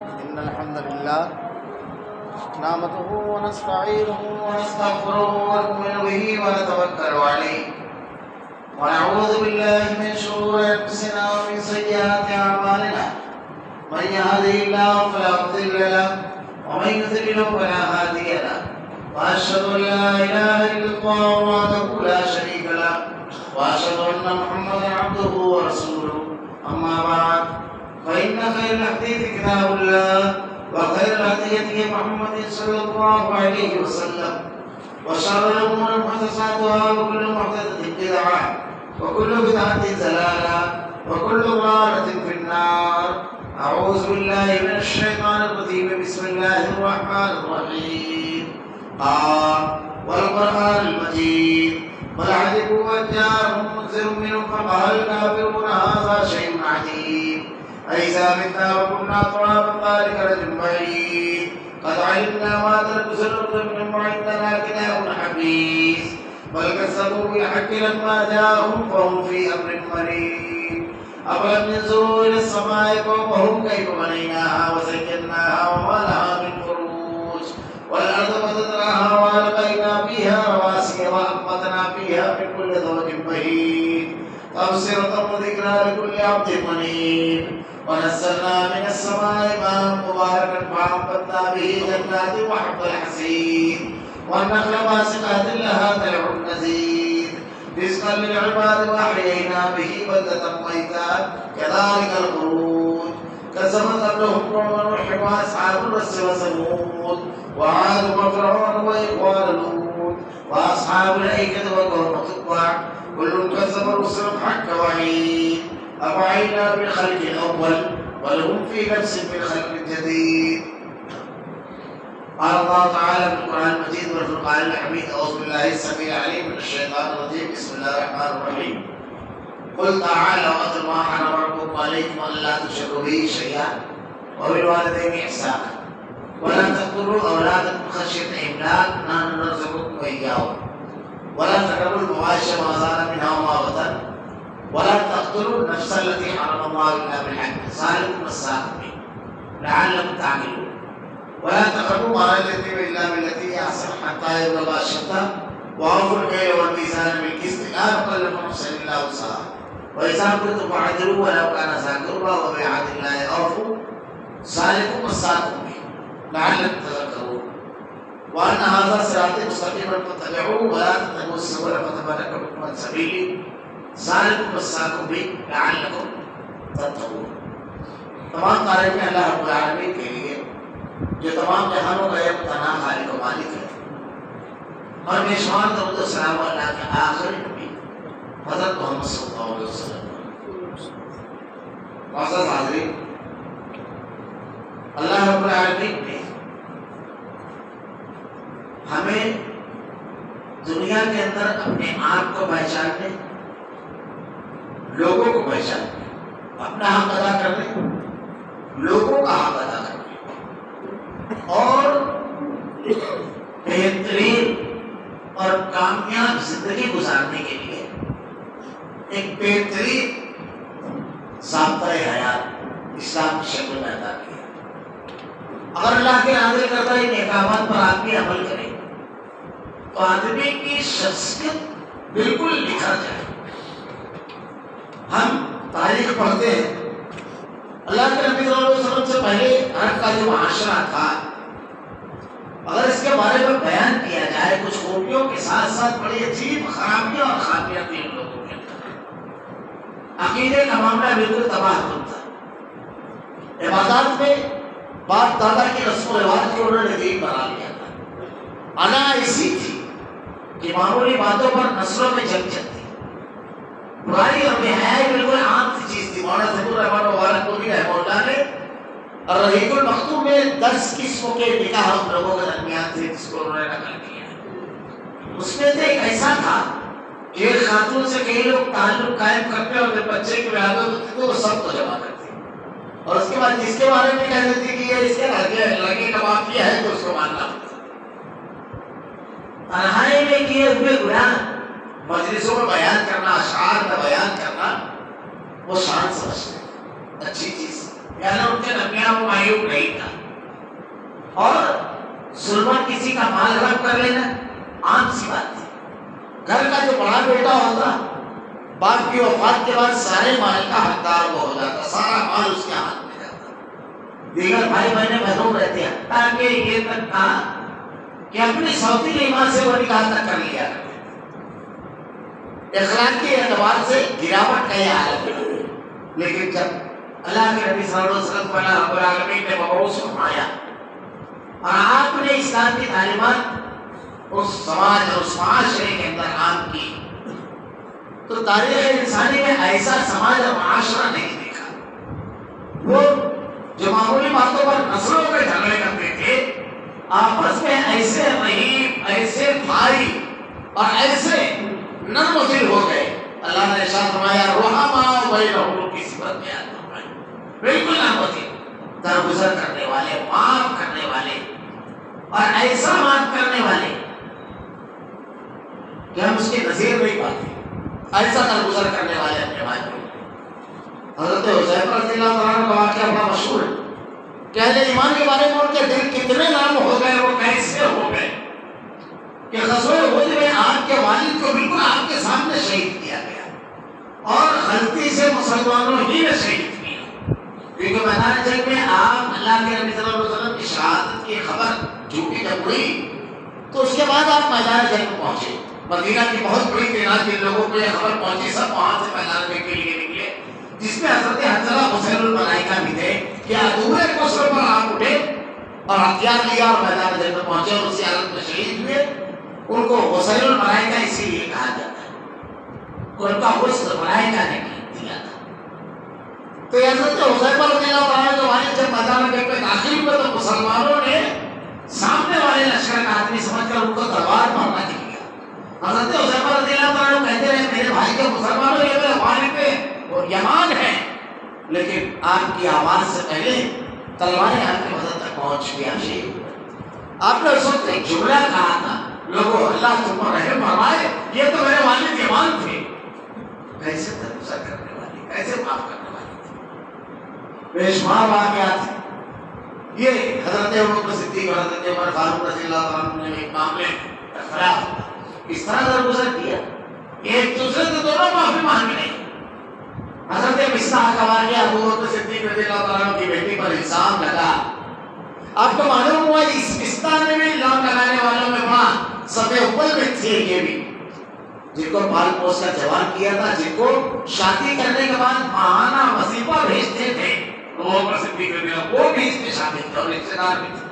إن الحمد لله نحمده ونستعينه ونستغفره ونؤمن به ونتوكل عليه ونعوذ بالله من شرور أنفسنا ومن سيئات أعمالنا من يهده الله فلا مضل له ومن يضلل فلا هادي له وأشهد أن لا إله إلا الله وحده لا شريك له وأشهد أن محمدا عبده ورسوله أما بعد فإن خير الحديث كتاب الله وخير الهدي هدي محمد صلى الله عليه وسلم وشر الأمور محدثاتها وكل محدثة بدعة وكل بدعة ضلالة وكل ضلالة في النار. أعوذ بالله من الشيطان الرجيم. بسم الله الرحمن الرحيم. والقرآن المجيد بل عجبوا أن جاءهم منذر منهم فقال الكافرون هذا شيء عجيب أإذا متنا وكنا ترابا ذلك رجل بعيد قد علمنا ما تنقص الأرض منهم وعندنا كتاب حفيظ بل كذبوا بالحق لما جاءهم فهم في أمر مريض أفلم ينظروا إلى السماء فوقهم كيف بنيناها وزيناها وما لها من فروج والأرض مددناها وألقينا فيها رواسي وأنبتنا فيها من كل زوج بهيج تبصرة وذكرى لكل عبد منيب ونزلنا من السماء ماء مباركا فأنبتنا به جنات وحب الحصيد والنخل باسقات لها طلع نضيد رزقا للعباد وأحيينا به بلدة ميتا كذلك الخروج كذبت قبلهم قوم نوح وأصحاب الرس وثمود وعاد وفرعون وإخوان لوط وأصحاب الأيكة وقوم تبع كل كذب الرسل حق وعيد أفعينا بالخلق الأول ولهم في نفس بالخلق الجديد. قال الله تعالى في القرآن المجيد والفرقان الحميد. أعوذ بالله السميع العليم من الشيطان الرجيم. بسم الله الرحمن الرحيم. قل تعالوا أتل ما حرم ربكم عليكم ألا تشركوا به شيئا وبالوالدين إحسانا ولا تقتلوا أولادكم خشية إملاق نحن نرزقكم وإياهم ولا تقربوا الفواحش ما ظهر منها وما بطن ولا تقتلوا النفس التي حرم الله الا بالحق ذلكم وصاكم به لعلكم تعقلون ولا تقربوا مال اليتيم الا بالتي هي احسن حتى يبلغ اشده واوفوا الكيل والميزان بالقسط لا نكلف نفسا الا وسعها واذا كنتم فاعدلوا ولو كان ذا قربى وبعهد الله اوفوا ذلكم وصاكم به لعلكم تذكرون وان هذا صراطي مستقيما فاتبعوه ولا تتبعوا السبل فتفرق بكم عن سبيله ذالکم وصاکم به لعلکم تتقون. تمام تعریفیں اللہ رب العالمین کے لیے جو تمام جہانوں کا ایک تنہا خالق و مالک ہے اور بے شمار درود و سلام اللہ کے آخری نبی حضرت محمد صلی اللہ علیہ وسلم. معزز حاضرین، اللہ رب العالمین نے ہمیں دنیا کے اندر اپنے آپ کو پہچاننے، لوگوں کو پہچاننے، اپنا حق ادا کرنے، لوگوں کا حق ادا کرنے اور بہترین اور کامیاب زندگی گزارنے کے لیے ایک بہترین ضابطۂ حیات اسلام کی شکل میں ادا کیا. اگر اللہ کے نازل کردہ ان احکامات پر آدمی عمل کرے تو آدمی کی شخصیت بالکل نکھر جائے. ہم تاریخ پڑھتے ہیں، اللہ کے نبی صلی اللہ علیہ وسلم سے پہلے عرب کا جو معاشرہ تھا، اگر اس کے بارے میں بیان کیا جائے کچھ خوبیوں کے ساتھ ساتھ بڑی عجیب خرابیاں اور خامیاں تھیں ان لوگوں کے اندر. عقیدے کا معاملہ بالکل تباہ کن تھا. عبادات میں باپ دادا کی رسم و رواج کو انہوں نے دین بنا لیا تھا. انا ایسی تھی کہ معمولی باتوں پر نسلوں میں جنگ چلتی. برائی اور بے حیائی بالکل عام سی چیز تھی. مولانا ظہور الرحمن مبارک پوری رحمہ اللہ نے الرحیق المختوم میں 10 قسموں کے نکاح ہم لوگوں کے درمیان تھے جس کو انہوں نے نقل کیا. اس میں سے ایک ایسا تھا کہ ایک خاتون سے کئی لوگ تعلق قائم کرتے اور جب بچے کی ولادت ہوتی تو وہ سب کو جمع کرتے اور اس کے بعد جس کے بارے میں کہہ دیتی کہ یہ اس کے لگے کا معافیہ ہے تو اس کو ماننا ہوتا. تنہائی میں کیے ہوئے گناہ مجلسوں میں بیان کرنا، اشعار میں بیان کرنا وہ شان سمجھتے ہیں، اچھی چیز. یعنی ان کے درمیان وہ معیوب نہیں تھا. اور ظلمن کسی کا مال رب کر لینا عام سی بات تھی. گھر کا جو بڑا بیٹا ہوتا باپ کی وفات کے بعد سارے مال کا حقدار وہ ہو جاتا, سارا مال اس کے ہاتھ میں جاتا. دیگر بھائی بہنیں محروم رہتے ہیں, تاکہ یہ تک کہا کہ اپنی سوتیلی ماں سے وہ نکاح تک کر لیا کرتے. اخلاقی اعتبار سے گراوٹ کا یہ حالت ہے. لیکن جب اللہ کے نبی صلی اللہ علیہ وسلم کو اللہ رب العالمین نے مبعوث فرمایا اور آپ نے اسلام کی تعلیمات اس سماج اور اس معاشرے کے اندر عام کی, تو تاریخ انسانی میں ایسا سماج اور معاشرہ نہیں دیکھا. وہ جو معمولی باتوں پر نسلوں کے جھگڑے کرتے تھے, آپس میں ایسے رحیم, ایسے بھائی اور ایسے نرم دل ہو گئے. اللہ نے ارشاد فرمایا رحماء بینہم کی صفت بیان فرمائی, بالکل نرم دل, درگزر کرنے والے, معاف کرنے والے, اور ایسا معاف کرنے والے کہ ہم اس کے نظیر نہیں پاتے, ایسا درگزر کرنے والے اپنے بھائی کو. حضرت حذیفہ رضی اللہ عنہ کا واقعہ بڑا مشہور ہے کہ اہل ایمان کے بارے میں ان کے دل کتنے نرم ہو گئے, وہ کیسے ہو گئے کہ غزوہ احد میں آپ کے والد کو بالکل آپ کے سامنے شہید کیا گیا, اور غلطی سے مسلمانوں ہی نے شہید کیا, کیونکہ میدان جنگ میں آپ اللہ کے نبی صلی اللہ علیہ وسلم کی شہادت کی خبر جھوٹی جب ہوئی تو اس کے بعد آپ میدان جنگ میں پہنچے. مدینہ کی بہت بڑی تعداد کے لوگوں کو یہ خبر پہنچی, سب وہاں سے میدان جنگ کے لیے نکلے, جس میں حضرت حنظلہ حسین الملائکہ بھی تھے کہ ادھورے کوسر پر آپ اٹھے اور ہتھیار لیا اور میدان جنگ میں پہنچے اور اسی حالت میں شہید ہوئے. ان کو حسین الملائکہ اسی لیے کہا جاتا ہے, ان کا حسن ملائکہ نے دیا تھا. تو حضرت حذیفہ رضی اللہ عنہ کے والد جب میدان جنگ میں داخل ہوئے تو مسلمانوں نے سامنے والے لشکر کا آدمی سمجھ کر ان کو تلوار مارنا چاہیے. حضرت حذیفہ رضی اللہ عنہ کہتے رہے میرے بھائی کے مسلمانوں یہ میرے والد پہ وہ یمان ہے, لیکن آپ کی آواز سے پہلے تلواریں آپ کے مدد تک پہنچ گیا. آپ نے اس وقت ایک جملہ کہا تھا, لوگوں اللہ تم پر رحم فرمائے, یہ تو میرے والد یمان تھے. کیسے درگزر کرنے والے, کیسے معاف کرنے والے تھے, بے شمار واقعات ہیں. یہ حضرت ابوبکر صدیق اور حضرت عمر فاروق رضی اللہ عنہ نے ایک معاملے اختلاف اس طرح درگزر کیا, ایک دوسرے سے دونوں معافی مانگ رہے. حضرت مصطح کا واقعہ ابوبکر صدیق رضی اللہ عنہ کی بیٹی پر الزام لگا. آپ کو معلوم ہوا اس مصطح میں بھی الزام لگانے والوں میں وہاں سب اول میں تھے, یہ بھی جن کو پال پوس کا جوان کیا تھا, جن کو شادی کرنے کے بعد ماہانہ وظیفہ بھیجتے تھے, ابوبکر صدیق رضی اللہ وہ بھی اس میں شامل تھے اور رشتے دار بھی تھے.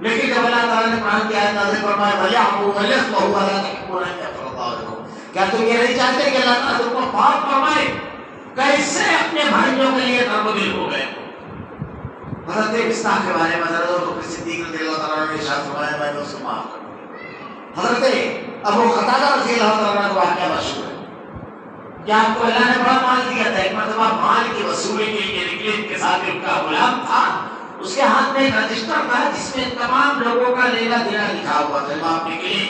لیکن جب اللہ تعالیٰ نے قرآن کی آیت نازل فرمایا وَلْيَعْفُوا وَلْيَصْفَحُوا وَلَا تُحِبُّونَ أَن يَغْفِرَ اللَّهُ لَكُمْ, کیا تم یہ نہیں چاہتے کہ اللہ تعالیٰ تم کو معاف فرمائے؟ کیسے اپنے بھائیوں کے لیے نرم دل ہو گئے. حضرت مصطح کے بارے میں حضرت ابوبکر صدیق رضی اللہ تعالیٰ نے ارشاد فرمایا میں نے اس کو معاف کر دیا. حضرت ابو قتادہ رضی اللہ تعالیٰ کا واقعہ مشہور ہے کہ آپ کو اللہ نے بڑا مال دیا تھا. ایک مرتبہ مال کی وصولی کے لیے نکلے, ان کے ساتھ ان کا غلام تھا, اس کے ہاتھ میں ایک رجسٹر تھا جس میں تمام لوگوں کا لینا دینا لکھا ہوا تھا. جب آپ نکلے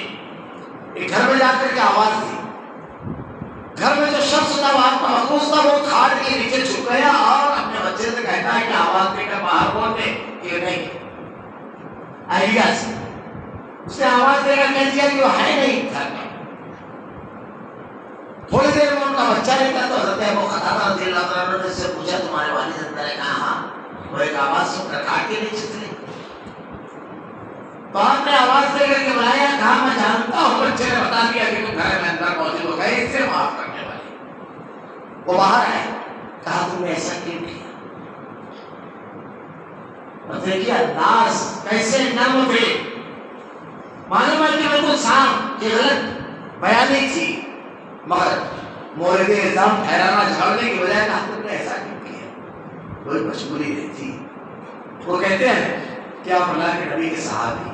ایک گھر میں جا کر کے آواز دی, گھر میں جو شخص تھا وہ آپ کا مخصوص تھا, وہ کھاٹ کے نیچے چھپ گیا اور اپنے بچے سے کہتا ہے کہ آواز دے کر باہر بول دے کہ نہیں آئیڈیا سے. اس نے آواز دے کر کہہ دیا کہ وہ ہے نہیں گھر میں. تھوڑی دیر میں ان کا بچہ رہتا تو حضرت ابو قتادہ رضی اللہ عنہ نے اس سے پوچھا تمہارے والد اندر ہے؟ کہا ہاں. وہ ایک آواز سن کر کھاٹ کے نیچے چلے. تو آپ نے آواز دے کر کے بلایا, کہا میں جانتا ہوں. بچے نے بتا دیا کہ تم گھر میں اندر موجود ہو گئے, اس سے معاف کرنے والے. وہ باہر آئے, کہا تم نے ایسا کیوں کیا؟ اور دیکھیے انداز کیسے نرم تھے. معلوم ہے کہ بالکل صاف کہ غلط بیانی تھی, مگر مورد الزام ٹھہرانا جھاڑنے کی بجائے کہا تم نے ایسا کیوں کیا؟ کوئی مجبوری نہیں تھی. وہ کہتے ہیں کہ آپ اللہ کے نبی کے صحابی,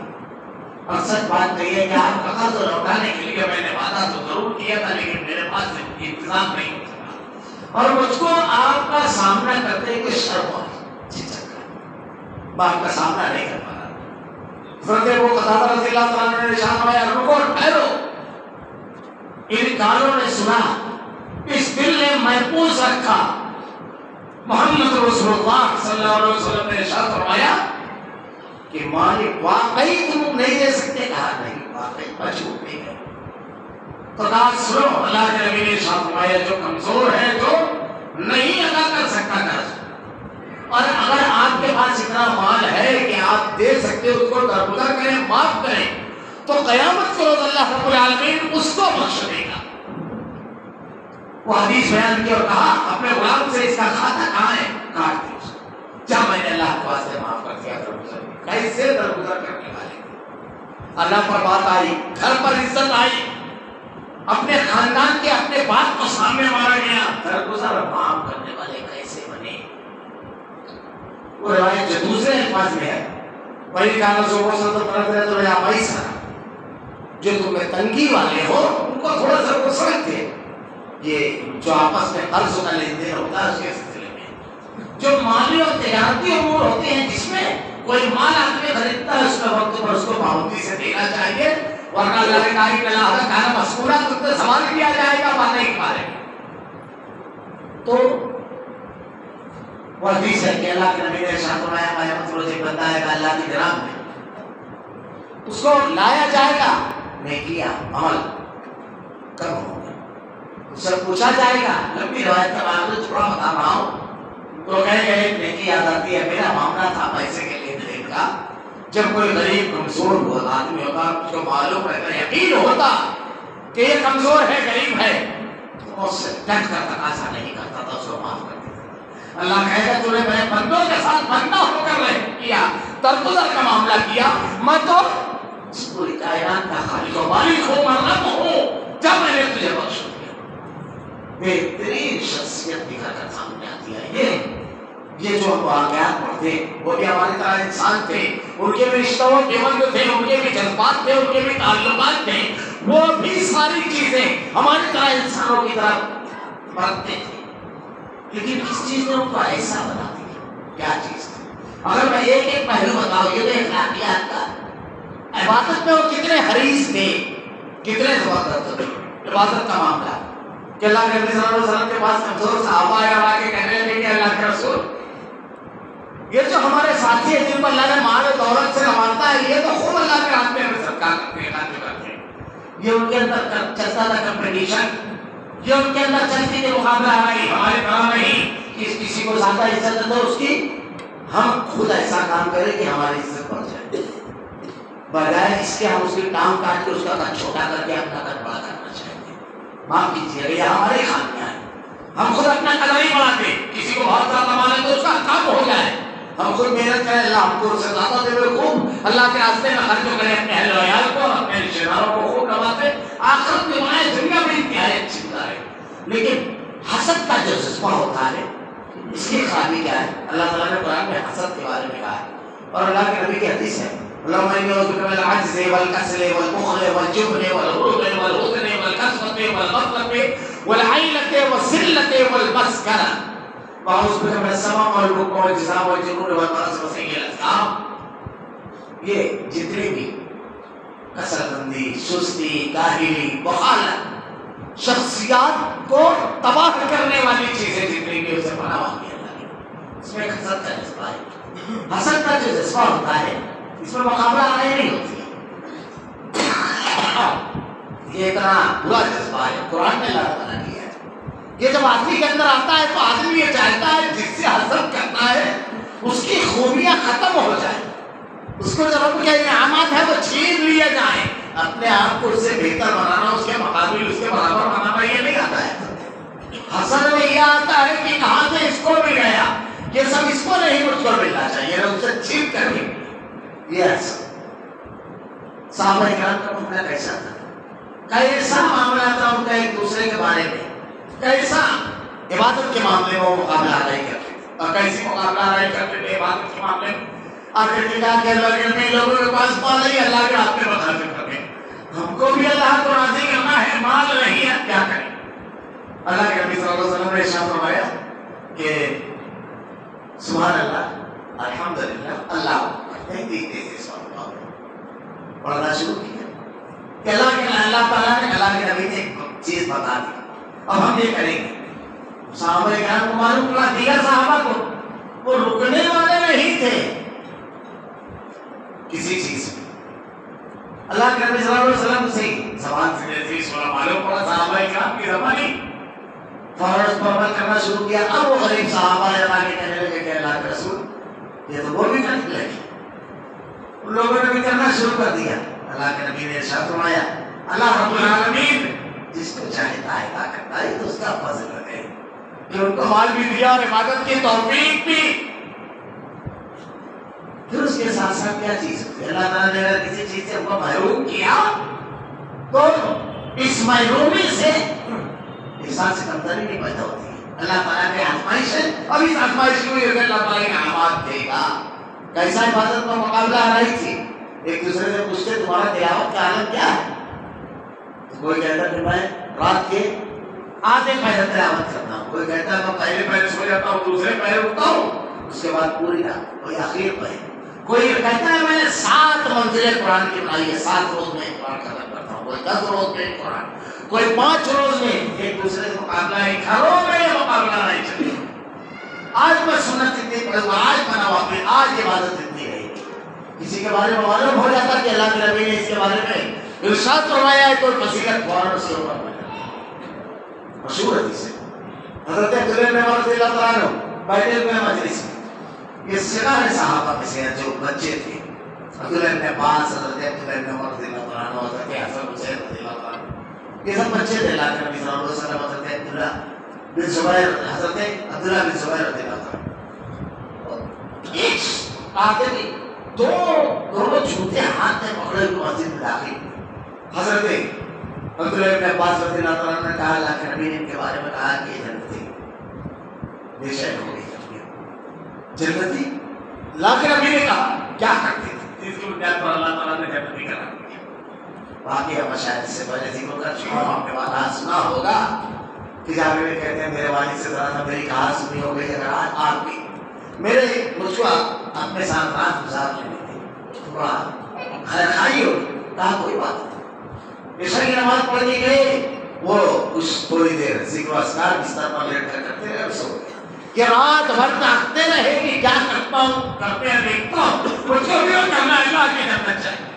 اور سچ بات کہیے کہ آپ کا قرض لوٹانے کے لیے میں نے وعدہ تو ضرور کیا تھا, لیکن میرے پاس انتظام نہیں ہو سکا, اور مجھ کو آپ کا سامنا کرتے ہوئے شرم آئی, میں آپ کا سامنا نہیں کر پا رہا. حضرت ابو قتادہ رضی اللہ تعالیٰ نے ارشاد فرمایا رکو ٹھہرو. ان کانوں نے سنا, اس دل نے محفوظ رکھا محمد رسول اللہ صلی اللہ علیہ وسلم نے ارشاد فرمایا کہ مال واقعی تم نہیں دے سکتے؟ کہا نہیں، واقعی مجبور نہیں ہے۔ تو بات سنو، اللہ کے نبی نے ارشاد فرمایا جو کمزور ہے، جو نہیں ادا کر سکتا قرض، اور اگر آپ کے پاس اتنا مال ہے کہ آپ دے سکتے اس کو درگزر کریں، معاف کریں، تو قیامت کے روز اللہ رب العالمین اس کو بخش دے گا۔ وہ حدیث بیان کی اور کہا اپنے غلام سے اس کا کھاتا کہاں ہے؟ کاٹ دے اس کو۔ جا میں نے اللہ کے واسطے معاف کر دیا درگزر، کیسے درگزر کرنے والے؟ اللہ پر بات آئی، گھر پر عزت آئی، اپنے خاندان کے اپنے باپ کو سامنے مارا گیا، درگزر معاف کرنے والے کیسے بنے؟ وہ روایت جو دوسرے الفاظ میں ہے، وہی کہا رسول اللہ صلی اللہ علیہ وسلم تو یا پیسہ جو تمہیں تنگی والے ہو ان کو تھوڑا سا وہ سمجھتے، یہ جو آپس میں قرض کا لین دین ہوتا ہے اس کے سلسلے میں جو مالی اور تجارتی امور ہوتے ہیں جس میں کوئی مال آدمی خریدتا ہے اس میں وقت پر اس کو پابندی سے دینا چاہیے، ورنہ اللہ نے کہا کہ اللہ کا کھانا مسئولہ تم سے سوال کیا جائے گا بات نہیں پا رہے۔ تو وہ حدیث ہے کہ اللہ کے نبی نے ارشاد فرمایا قیامت روز ایک بندہ ہے اللہ کی جناب میں اس کو لایا جائے گا، نیکیاں عمل کم ہو گئے، اس سے پوچھا جائے گا، لمبی روایت کا معاملہ تھوڑا بتا رہا ہوں، تو کہے گا ایک نیکی یاد آتی ہے، میرا معاملہ تھا پیسے کے لین دین کا، جب کوئی غریب کمزور ہوا آدمی ہوتا اس کو معلوم رہتا یقین ہوتا کہ یہ کمزور ہے غریب ہے تو اس سے ڈٹ کر تقاضا نہیں کرتا تھا، اس کو معاف کر دیتا تھا۔ اللہ کہے گا تو نے میرے بندوں کے ساتھ بندہ ہو کر رہ کیا، درگزر کا معاملہ کیا، میں تو اس پوری کائنات کا خالق و مالک ہوں، مرحم ہوں، جب میں نے تجھے بخش دیا۔ بہترین شخصیت دکھا کر سامنے آتی ہے یہ جو ہم واقعات پڑھتے وہ بھی ہماری طرح انسان تھے، ان کے بھی رشتوں کے بند تھے، ان کے بھی جذبات تھے، ان کے بھی تعلقات تھے، وہ بھی ساری چیزیں ہماری طرح انسانوں کی طرح برتتے تھے، لیکن کس چیز نے ان کو ایسا بنا دیا؟ کیا چیز تھی؟ اگر میں ایک ایک پہلو بتاؤں، یہ تو اخلاقیات کا، عبادت میں وہ کتنے حریص تھے، کتنے زبردست تھے عبادت کا معاملہ، کہ اللہ کے نبی صلی اللہ علیہ وسلم کے پاس کمزور صحابہ آ کے کہنے لگے کہ اللہ کے رسول یہ جو ہمارے ساتھی ہیں جن کو اللہ نے مال و دولت سے نوازتا ہے یہ تو خوب اللہ کے راستے میں صدقہ کرتے ہیں، یہ ان کے اندر چلتا تھا کمپٹیشن، یہ ان کے اندر چلتی تھی مقابلہ آئی، ہمارے طرح نہیں کہ کسی کو زیادہ عزت دے اس کی ہم خود ایسا کام کریں کہ ہماری عزت بڑھ جائے، بجائے اس کے ہم اس کی ٹانگ کاٹ کے اس کا قد چھوٹا کر کے اپنا قد بڑا کرنا چاہتے ہیں۔ معاف کیجیے یہ ہماری خامیاں ہیں، ہم خود اپنا قد نہیں بڑھاتے، کسی کو بہت زیادہ مانے تو اس کا کم ہو جائے، ہم خود محنت کریں اللہ ہم کو اس سے زیادہ دے خوب اللہ کے راستے میں خرچ کریں، اپنے اہل و عیال کو اپنے رشتے داروں کو خوب نوازیں، آخرت میں بنائے دنیا میں انتہائی اچھی گزارے۔ لیکن حسد کا جو جذبہ ہوتا ہے اس کی خامی کیا ہے؟ اللہ تعالیٰ نے قرآن میں حسد کے بارے میں کہا ہے اور اللہ کے نبی کی حدیث ہے اللہم انی اعوذ بک من العجز والکسل والبخل والجبن والغرور والحزن والکسوة والغفلة والعیلة والذلة والمسکنة واعوذ بک من السمم والبکم والجذام والجنون والمرض وسیء الاسقام۔ یہ جتنے بھی کسل بندی، سستی، کاہلی، بخالت، شخصیات کو تباہ کرنے والی چیزیں جتنی بھی اسے پناہ مانگی اللہ نے، اس میں حسد کا جذبہ ہے۔ حسد کا جو جذبہ ہوتا ہے اس میں مقابلہ آئے نہیں ہوتی ہے، یہ اتنا برا جذبہ ہے، قرآن نے اللہ تعالیٰ کیا ہے۔ یہ جب آدمی کے اندر آتا ہے تو آدمی یہ چاہتا ہے جس سے حسد کرتا ہے اس کی خوبیاں ختم ہو جائیں، اس کو جب ان کے انعامات ہیں وہ چھین لیے جائیں، اپنے آپ کو اس سے بہتر بنانا، اس کے مقابل اس کے برابر بنانا یہ نہیں آتا ہے۔ حسد میں یہ آتا ہے کہ کہاں سے اس کو مل گیا، یہ سب اس کو نہیں مجھ کو ملنا چاہیے، اس سے چھین کر بھی یہ حسد۔ صحابہ کرام کا معاملہ کیسا تھا؟ کیسا معاملہ تھا ان کا ایک دوسرے کے بارے میں، کیسا عبادت کے معاملے میں وہ مقابلہ آرائی کرتے تھے اور کیسی مقابلہ آرائی کرتے تھے عبادت کے معاملے میں۔ آخر کے کہا کہ اللہ کے نبی لوگوں کے پاس مال نہیں، اللہ کے راستے میں خرچ کریں، ہم کو بھی اللہ کو راضی کرنا ہے، مال نہیں ہے کیا کریں؟ اللہ کے نبی صلی اللہ علیہ وسلم نے ارشاد فرمایا کہ سبحان اللہ الحمدللہ اللہ دیکھتے تھے پڑھنا شروع کیا کہ اللہ تعالیٰ نے اللہ کے نبی نے ایک چیز بتا دی، اب ہم یہ کریں گے، صحابہ کرام کو معلوم پڑا دیگر صحابہ کو وہ رکنے والے نہیں تھے کسی چیز میں. اللہ کے نبی صلی اللہ علیہ وسلم سے زبان سے جیسے سورہ معلوم پڑا صحابہ کرام کی زبانی فوراً اس پر عمل کرنا شروع کیا. اب وہ غریب صحابہ جب آگے کہنے لگے کہ اللہ کے رسول یہ تو وہ بھی کرنے لگے. ان لوگوں نے بھی کرنا شروع کر دیا. اللہ کے نبی نے ارشاد فرمایا اللہ رب العالمین جس کو چاہتا ہے عطا کرتا ہے تو اس کا فضل ہے کہ ان کو مال بھی دیا اور عبادت کی توفیق بھی. پھر اس کے ساتھ ساتھ کیا چیز ہوتی ہے؟ اللہ تعالیٰ نے اگر کسی چیز سے ان کو محروم کیا تو اس محرومی سے احسان سے کمتری نہیں پیدا ہوتی ہے. اللہ تعالیٰ کی آزمائش ہے. اب اس آزمائش کو یہ اللہ تعالیٰ انعامات دے گا. کیسا عبادت کا مقابلہ آ رہی تھی. ایک دوسرے سے پوچھتے تمہارا تلاوت کا عالم کیا ہے؟ کوئی کہتا کہ میں رات کے آدھے پہلے تلاوت کرتا ہوں. کوئی کہتا ہے میں پہلے سو جاتا ہوں دوسرے پہلے اٹھتا ہوں اس کے بعد پوری رات کوئی آخر پہ. کوئی کہتا ہے میں نے 7 منزلیں قرآن کی بنائی ہے 7 روز میں قرآن ختم کرتا ہوں. کوئی 10 روز میں قرآن کوئی 5 روز میں. ایک دوسرے سے مقابلہ ہے. گھروں میں یہ مقابلہ نہیں چلے. آج میں سنت اتنی پڑھوں آج میں نوافل آج عبادت اتنی رہے گی. کسی کے بارے میں معلوم ہو جاتا کہ اللہ کے نبی نے اس کے بارے میں ارشاد فرمایا ہے تو فضیلت فوراً اس کے اوپر مشہور حدیث ہے. حضرت عبداللہ بن عمر رضی اللہ تعالیٰ عنہ بیٹھے ہوئے مجلس میں. یہ صغار صحابہ میں سے جو بچے تھے عبداللہ بن عباس حضرت عبداللہ بن عمر رضی اللہ تعالیٰ عنہ حضرت حسن حسین رضی اللہ تعالیٰ عنہ یہ سب بچے تھے. اللہ کے نبی صلی اللہ علیہ وسلم حضرت عبداللہ بن زبیر حضرت عبداللہ بن زبیر رضی اللہ تعالیٰ عنہ ایک آدمی دونوں جوتے ہاتھ میں پکڑے ہوئے مسجد میں داخل. حضرت عبداللہ بن عباس رضی اللہ تعالیٰ عنہ نے کہا اللہ کے نبی نے ان کے بارے میں کہا کہ یہ جنتی بے شک ہو گئی جنتی. اللہ کے نبی نے کہا کیا کرتے تھے اس کی بنیاد پر اللہ تعالیٰ نے جنتی کرا دیا. باقی ہم شاید اس سے پہلے ذکر کر چکا ہوں. آپ نے بات سنا ہوگا کہ جہاں میں کہتے ہیں میرے والد سے ذرا میری کہا سنی ہو گئی. اگر آج آپ کی میرے مجھ کو اپنے ساتھ رات گزار لینے تھے تھوڑا خیر خائی ہو کہا کوئی بات نہیں. عشاء کی نماز پڑھ کے گئے وہ کچھ تھوڑی دیر ذکر و اذکار بستر پر لیٹ کر کرتے رہے سو گئے. کہ رات بھر تاکتے رہے کہ کیا کرتا ہوں کرتے ہیں دیکھتا ہوں کچھ بھی کرنا اللہ کے کرنا چاہیے.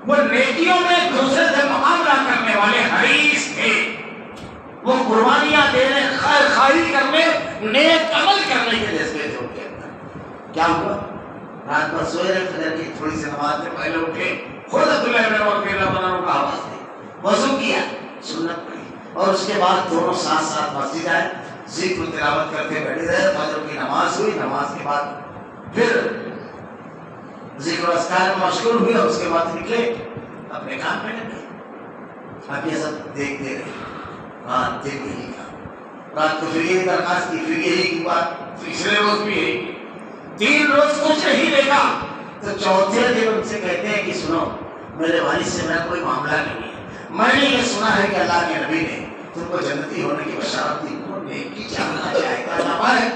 وہ نیکیوں میں ایک دوسرے سے مقابلہ کرنے والے حریص تھے. وہ قربانیاں دینے خیر خواہی کرنے نیک عمل کرنے کے جذبے تھے ان کے اندر. کیا ہوا رات بھر سوئے رہے فجر کی تھوڑی سی نماز سے پہلے اٹھے خود عبداللہ بن عمر رضی اللہ عنہ کا آواز دی وضو کیا سنت پڑھی اور اس کے بعد دونوں ساتھ ساتھ مسجد آئے ذکر و تلاوت کرتے بیٹھے رہے. فجر کی نماز ہوئی. نماز کے بعد پھر ذکر و اذکار میں مشغول ہوئے اور اس کے بعد نکلے اپنے کام پہ لگے. اب یہ سب دیکھتے رہے رات دیکھ یہی کام رات کو پھر یہی درخواست کی پھر یہی کی بات تیسرے روز بھی یہی 3 روز کچھ نہیں دیکھا تو چوتھے دن ان سے کہتے ہیں کہ سنو میرے والد سے میرا کوئی معاملہ نہیں ہے. میں نے یہ سنا ہے کہ اللہ کے نبی نے تم کو جنتی ہونے کی بشارت دی. نیکی چاہنا چاہے گا نہ ہے.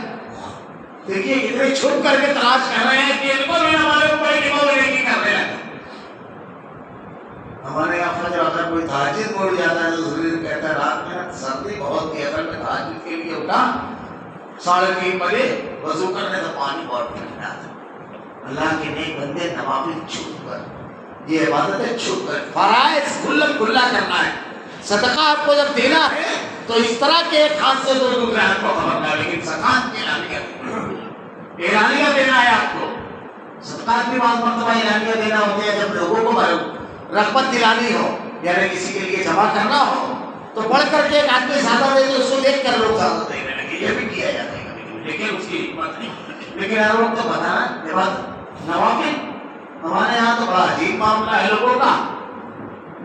دیکھیے اتنے چھپ کر کے تلاش کر رہے ہیں کہ ان کو بھی ہمارے اوپر کی وہ نیکی کر رہے ہیں. ہمارے یہاں فجر اگر کوئی تہجد پڑھ جاتا ہے تو ضرور کہتا ہے رات میں سردی بہت تھی اگر میں تہجد کے لیے اٹھا 3:30 بجے وضو کرنے تو پانی بہت ٹھنڈا تھا. اللہ کے نیک بندے نوافل چھپ کر یہ عبادتیں چھپ کر فرائض کھلم کھلا کرنا ہے. صدقہ آپ کو جب دینا ہے تو اس طرح کے ایک ہاتھ سے تو دوسرے ہاتھ کو خبر نہ لیکن زکات اعلانیہ دینا ہے آپ کو. صدقات بھی بعض مرتبہ اعلانیہ دینا ہوتے ہیں جب لوگوں کو رغبت دلانی ہو یعنی کسی کے لیے جمع کرنا ہو تو پڑھ کر کے ایک آدمی زیادہ دے تو اس کو دیکھ کر لوگ زیادہ دینے لگے. یہ بھی کیا جاتا ہے کبھی کبھی لیکن اس کی حکمت نہیں. لیکن ہر وقت تو بتانا یہ بات نوافل ہمارے یہاں تو بڑا عجیب معاملہ ہے. لوگوں کا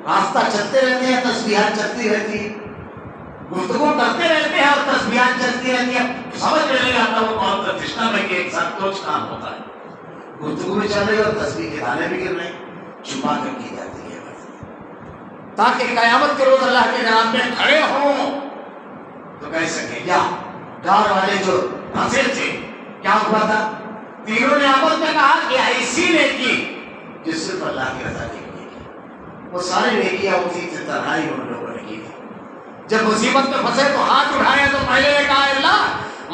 راستہ چلتے رہتے ہیں تسبیحات چلتی رہتی ہے گفتگو کرتے رہتے ہیں اور تسبیحات چلتی رہتی ہیں. سمجھ میں نہیں آتا وہ کون سا سسٹم ہے کہ ایک ساتھ کچھ کام ہوتا ہے. گفتگو بھی چل رہی ہے اور تسبیح کے دانے بھی گر رہے چھپا کر کی جاتی ہے تاکہ قیامت کے روز اللہ کے جناب میں کھڑے ہوں تو کہہ سکیں کیا گھر والے جو پھنسے تھے کیا ہوا تھا. تینوں نے آپس میں کہا کہ ایسی نیکی جو صرف اللہ کی رضا کے لیے کی. وہ ساری نیکیاں اسی سے تنہائی ان لوگوں نے کی تھی. جب مصیبت میں پھنسے تو ہاتھ اٹھایا تو پہلے نے کہا اللہ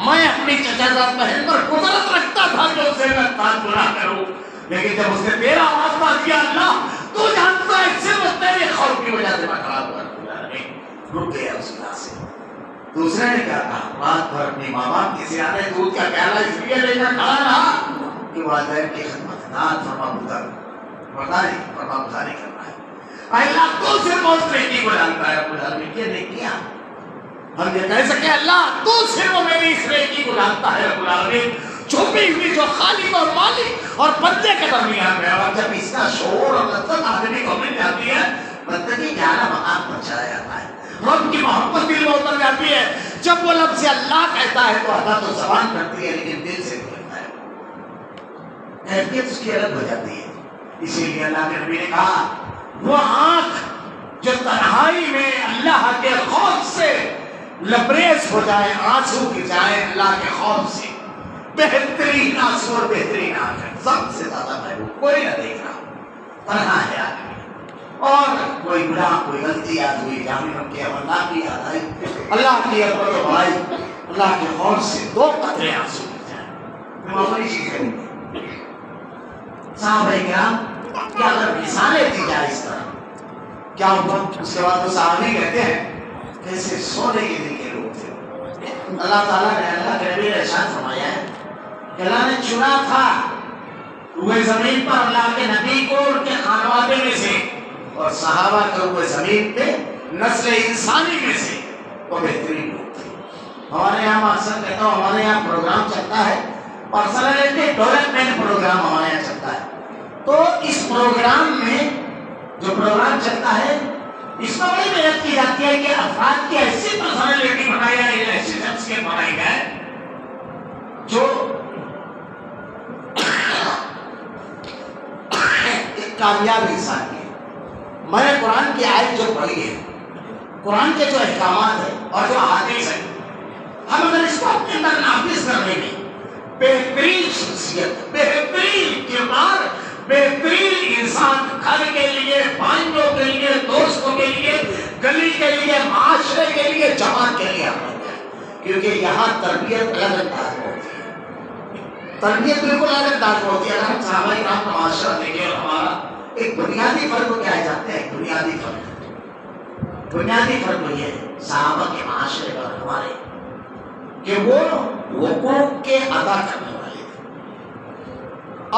میں اپنی چچا زاد بہن پر قدرت رکھتا تھا کہ اسے میں تاج گناہ کروں، لیکن جب اس نے تیرا واسطہ دیا اللہ تو جانتا ہے صرف تیرے خوف کی وجہ سے میں کھڑا ہوا رک گیا اس گناہ سے۔ دوسرے نے کیا کہا رات بھر اپنی ماں باپ کے سیانے دودھ کا پیالہ اس لیے لے کر کھڑا رہا کہ والدین کی خدمت نات فرما برداری کرنا ہے۔ اللہ تو صرف اس نیکی کو جانتا ہے، رب العالمین یہ نیکیاں ہم یہ کہہ سکے اللہ تو صرف میری اس نیکی کو جانتا ہے رب العالمین، چھپی ہوئی جو خالق اور مالک اور بندے کے درمیان ہے، اور جب اس کا شعور اور لذت آدمی کو مل جاتی ہے بندگی اعلیٰ مقام پر چلا جاتا ہے، رب کی محبت دل میں اتر جاتی ہے۔ جب وہ لفظ اللہ کہتا ہے تو ادا تو زبان کرتی ہے لیکن دل سے نکلتا ہے، کیفیت اس کی الگ ہو جاتی ہے۔ اسی لیے اللہ کے نبی نے کہا وہ آنکھ جو تنہائی میں اللہ کے خوف سے لبریز ہو جائے، آنسو گر جائے اللہ کے خوف سے، بہترین آنسو اور بہترین آنکھ ہے، سب سے زیادہ محبوب، کوئی نہ دیکھ رہا تنہا ہے آدمی، اور کوئی گناہ کوئی غلطی یاد ہوئی، جہنم کے اللہ کی یاد آئی، اللہ کی عظمت و بڑائی، اللہ کے خوف سے دو قطرے آنسو گر جائیں، معمولی چیزیں نہیں۔ صحابہ کرام کیا اگر مثالیں دی جائے اس طرح کیا ہوا؟ اس کے بعد تو صحابی کہتے ہیں کیسے سونے کے دل کے لوگ تھے۔ اللہ تعالیٰ نے اللہ کے نبی نے ارشاد فرمایا ہے کہ اللہ نے چنا تھا روئے زمین پر اللہ کے نبی کو ان کے خانوادے میں سے، اور صحابہ کے روئے زمین پہ نسل انسانی میں سے وہ بہترین لوگ تھے۔ ہمارے یہاں اکثر کہتا ہوں ہمارے یہاں پروگرام چلتا ہے، پرسنالٹی ڈیولپمنٹ پروگرام ہمارے یہاں چلتا ہے، تو اس پروگرام میں جو پروگرام چلتا ہے اس میں بڑی محنت کی جاتی ہے کہ افراد کی ایسی پرسنالٹی بنائی جائے، ایسے شخص کے بنائی جائے جو ایک کامیاب انسان کی۔ میں نے قرآن کی آیت جو پڑھی ہے، قرآن کے جو احکامات ہیں اور جو احادیث ہیں، ہم اگر اس کو اپنے اندر نافذ کر لیں گے، بہترین شخصیت، بہترین کردار، بہترین انسان، گھر کے لیے، بھائیوں کے لیے، دوستوں کے لیے، گلی کے لیے، معاشرے کے لیے، جماعت کے لیے ہم ہوتے ہیں، کیونکہ یہاں تربیت الگ انداز میں ہوتی ہے، تربیت بالکل الگ انداز میں ہوتی ہے۔ اگر ہم صحابہ کرام کا معاشرہ دیکھیں اور ہمارا ایک بنیادی فرق کو کیا جاتے ہیں، بنیادی فرق یہ ہے صحابہ کے معاشرے پر ہمارے کہ وہ حقوق کے ادا کرنے والے تھے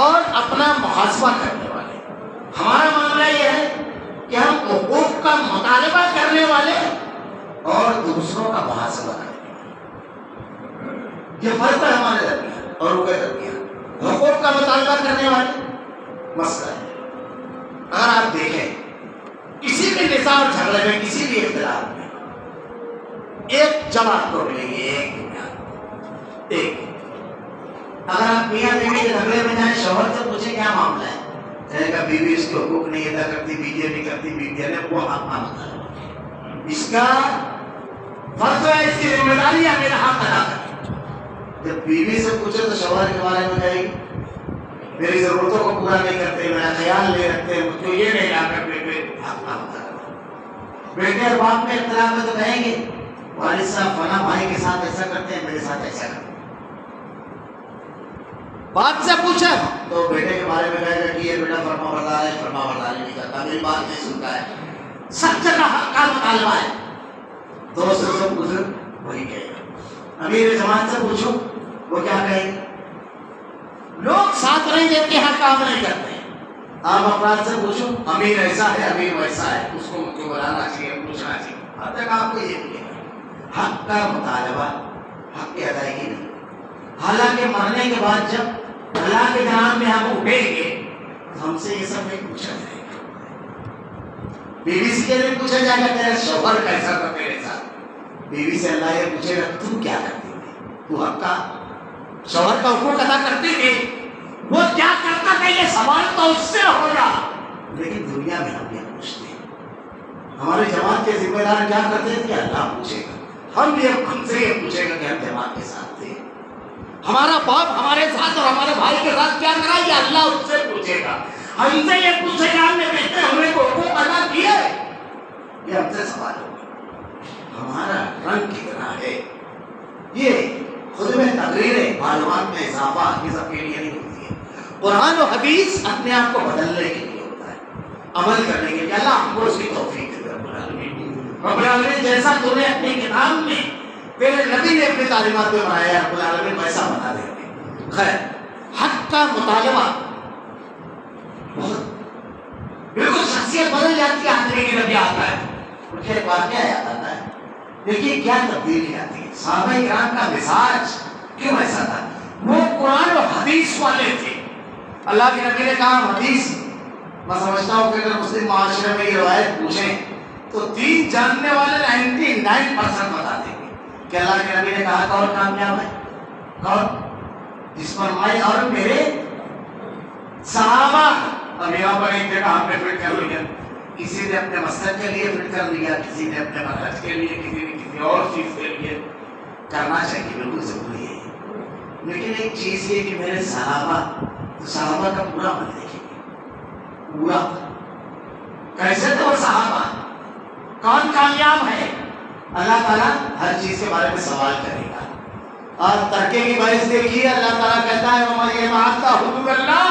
اور اپنا محاسبہ کرنے والے۔ ہمارا معاملہ یہ ہے کہ ہم حقوق کا مطالبہ کرنے والے اور دوسروں کا محاسبہ کرنے والے، یہ فرق ہے ہمارے درمیان اور ان کے درمیان۔ حقوق کا مطالبہ کرنے والے مسئلہ ہے، اگر آپ دیکھیں کسی بھی نزاع اور جھگڑے میں، کسی بھی اختلاف میں ایک جواب کو ملے گی، ایک اگر آپ میاں بیوی کے جھگڑے میں جائیں، شوہر سے پوچھیں کیا معاملہ ہے، کہے گا بیوی اس کے حقوق نہیں ادا کرتی، بیوی نہیں کرتی، بیوی نے وہ حق مانگتا ہے، اس کا فرض ہے، اس کی ذمہ داری ہے میرا حق ادا کرنا۔ جب بیوی سے پوچھے تو شوہر کے بارے میں کہے گی میری ضرورتوں کو پورا نہیں کرتے، میرا خیال نہیں رکھتے، مجھ کو یہ نہیں لا کر بیٹے حق مانگتا ہے۔ بیٹے اور باپ میں اختلاف ہے تو کہیں گے والد صاحب فلاں بھائی کے ساتھ ایسا کرتے ہیں، میرے ساتھ ایسا کرتے ہیں۔ بات سے پوچھے تو بیٹے کے بارے میں کہے گا کہ یہ بیٹا فرما بردار ہے، فرما برداری نہیں کرتا، میری بات نہیں سنتا ہے، سب جگہ حق کا مطالبہ ہے۔ دوست سے پوچھو وہی کہے گا، امیر جماعت سے پوچھو وہ کیا کہے گا۔ لوگ ساتھ رہیں گے کہ ہاں کام نہیں کرتے ہیں۔ عام افراد سے پوچھو امیر ایسا ہے، امیر ویسا ہے، اس کو مجھ کو بلانا چاہیے، پوچھنا چاہیے، اب تک آپ کو یہ ملے گا حق کا مطالبہ، حق کی ادائیگی نہیں۔ حالانکہ مرنے کے بعد جب اللہ کے جناب میں ہم اٹھیں گے تو ہم سے یہ سب نہیں پوچھا جائے گا۔ بیوی سے یہ نہیں پوچھا جائے گا تیرا شوہر کیسا تھا تیرے ساتھ، بیوی سے اللہ یہ پوچھے گا تم کیا کرتی تھی، تو حق کا شوہر کا حقوق ادا کرتی تھی، وہ کیا کرتا تھا، یہ سوال تو اس سے ہوگا۔ لیکن دنیا میں ہم یہ پوچھتے ہیں، ہمارے جماعت کے ذمہ دار کیا کرتے ہیں کہ اللہ پوچھے گا، ہم سے یہ پوچھے گا کہ ہم جماعت کے ساتھ تھے، ہمارا باپ ہمارے ساتھ اور ہمارے بھائی کے ساتھ کیا کرا، یہ اللہ اس سے پوچھے گا، ہم سے یہ پوچھے گا ہم نے بیٹے ہمیں کو حقوق ادا کیے، یہ ہم سے سوال ہوگا۔ قرآن و حدیث اپنے آپ کو بدلنے کے لیے ہوتا ہے، عمل کرنے کے لیے. اللہ ہم کو اس کی توفیق دے رب العالمین. رب العالمین جیسا تو نے اپنی کتاب میں تیرے نبی نے اپنی تعلیمات میں بنایا رب العالمین ویسا بنا دیں گے. خیر حق کا مطالبہ بہت بالکل شخصیت بدل جاتی ہے آدمی کی نبی آتا ہے. مجھے ایک واقعہ یاد آتا ہے. دیکھیے کیا تبدیلی آتی ہے. صحابہ کرام کا مزاج کیوں ایسا تھا؟ وہ قرآن و حدیث والے تھے. اللہ کے نبی نے کہا حدیث، میں سمجھتا ہوں کہ اگر مسلم معاشرے میں یہ روایت پوچھیں تو دین جاننے والے 99% بتا دیں گے کہ اللہ کے نبی نے کہا کون کامیاب ہے، کون جس پر میں اور میرے صحابہ. اب یہاں پر ایک جگہ ہم نے فٹ کر لیا، کسی نے اپنے مسلک کے لیے فٹ کر لیا، کسی نے اپنے منہج کے لیے، کسی نے کسی اور چیز کے لیے. کرنا چاہیے، بالکل ضروری ہے. لیکن ایک چیز یہ کہ میرے صحابہ، تو صحابہ کا پورا عمل دیکھیں گے، پورا کیسے تو صحابہ کون کامیاب ہے. اللہ تعالیٰ ہر چیز کے بارے میں سوال کرے گا. اور ترکے کی باعث دیکھیے اللہ تعالیٰ کہتا ہے ہماری معاف حدود اللہ،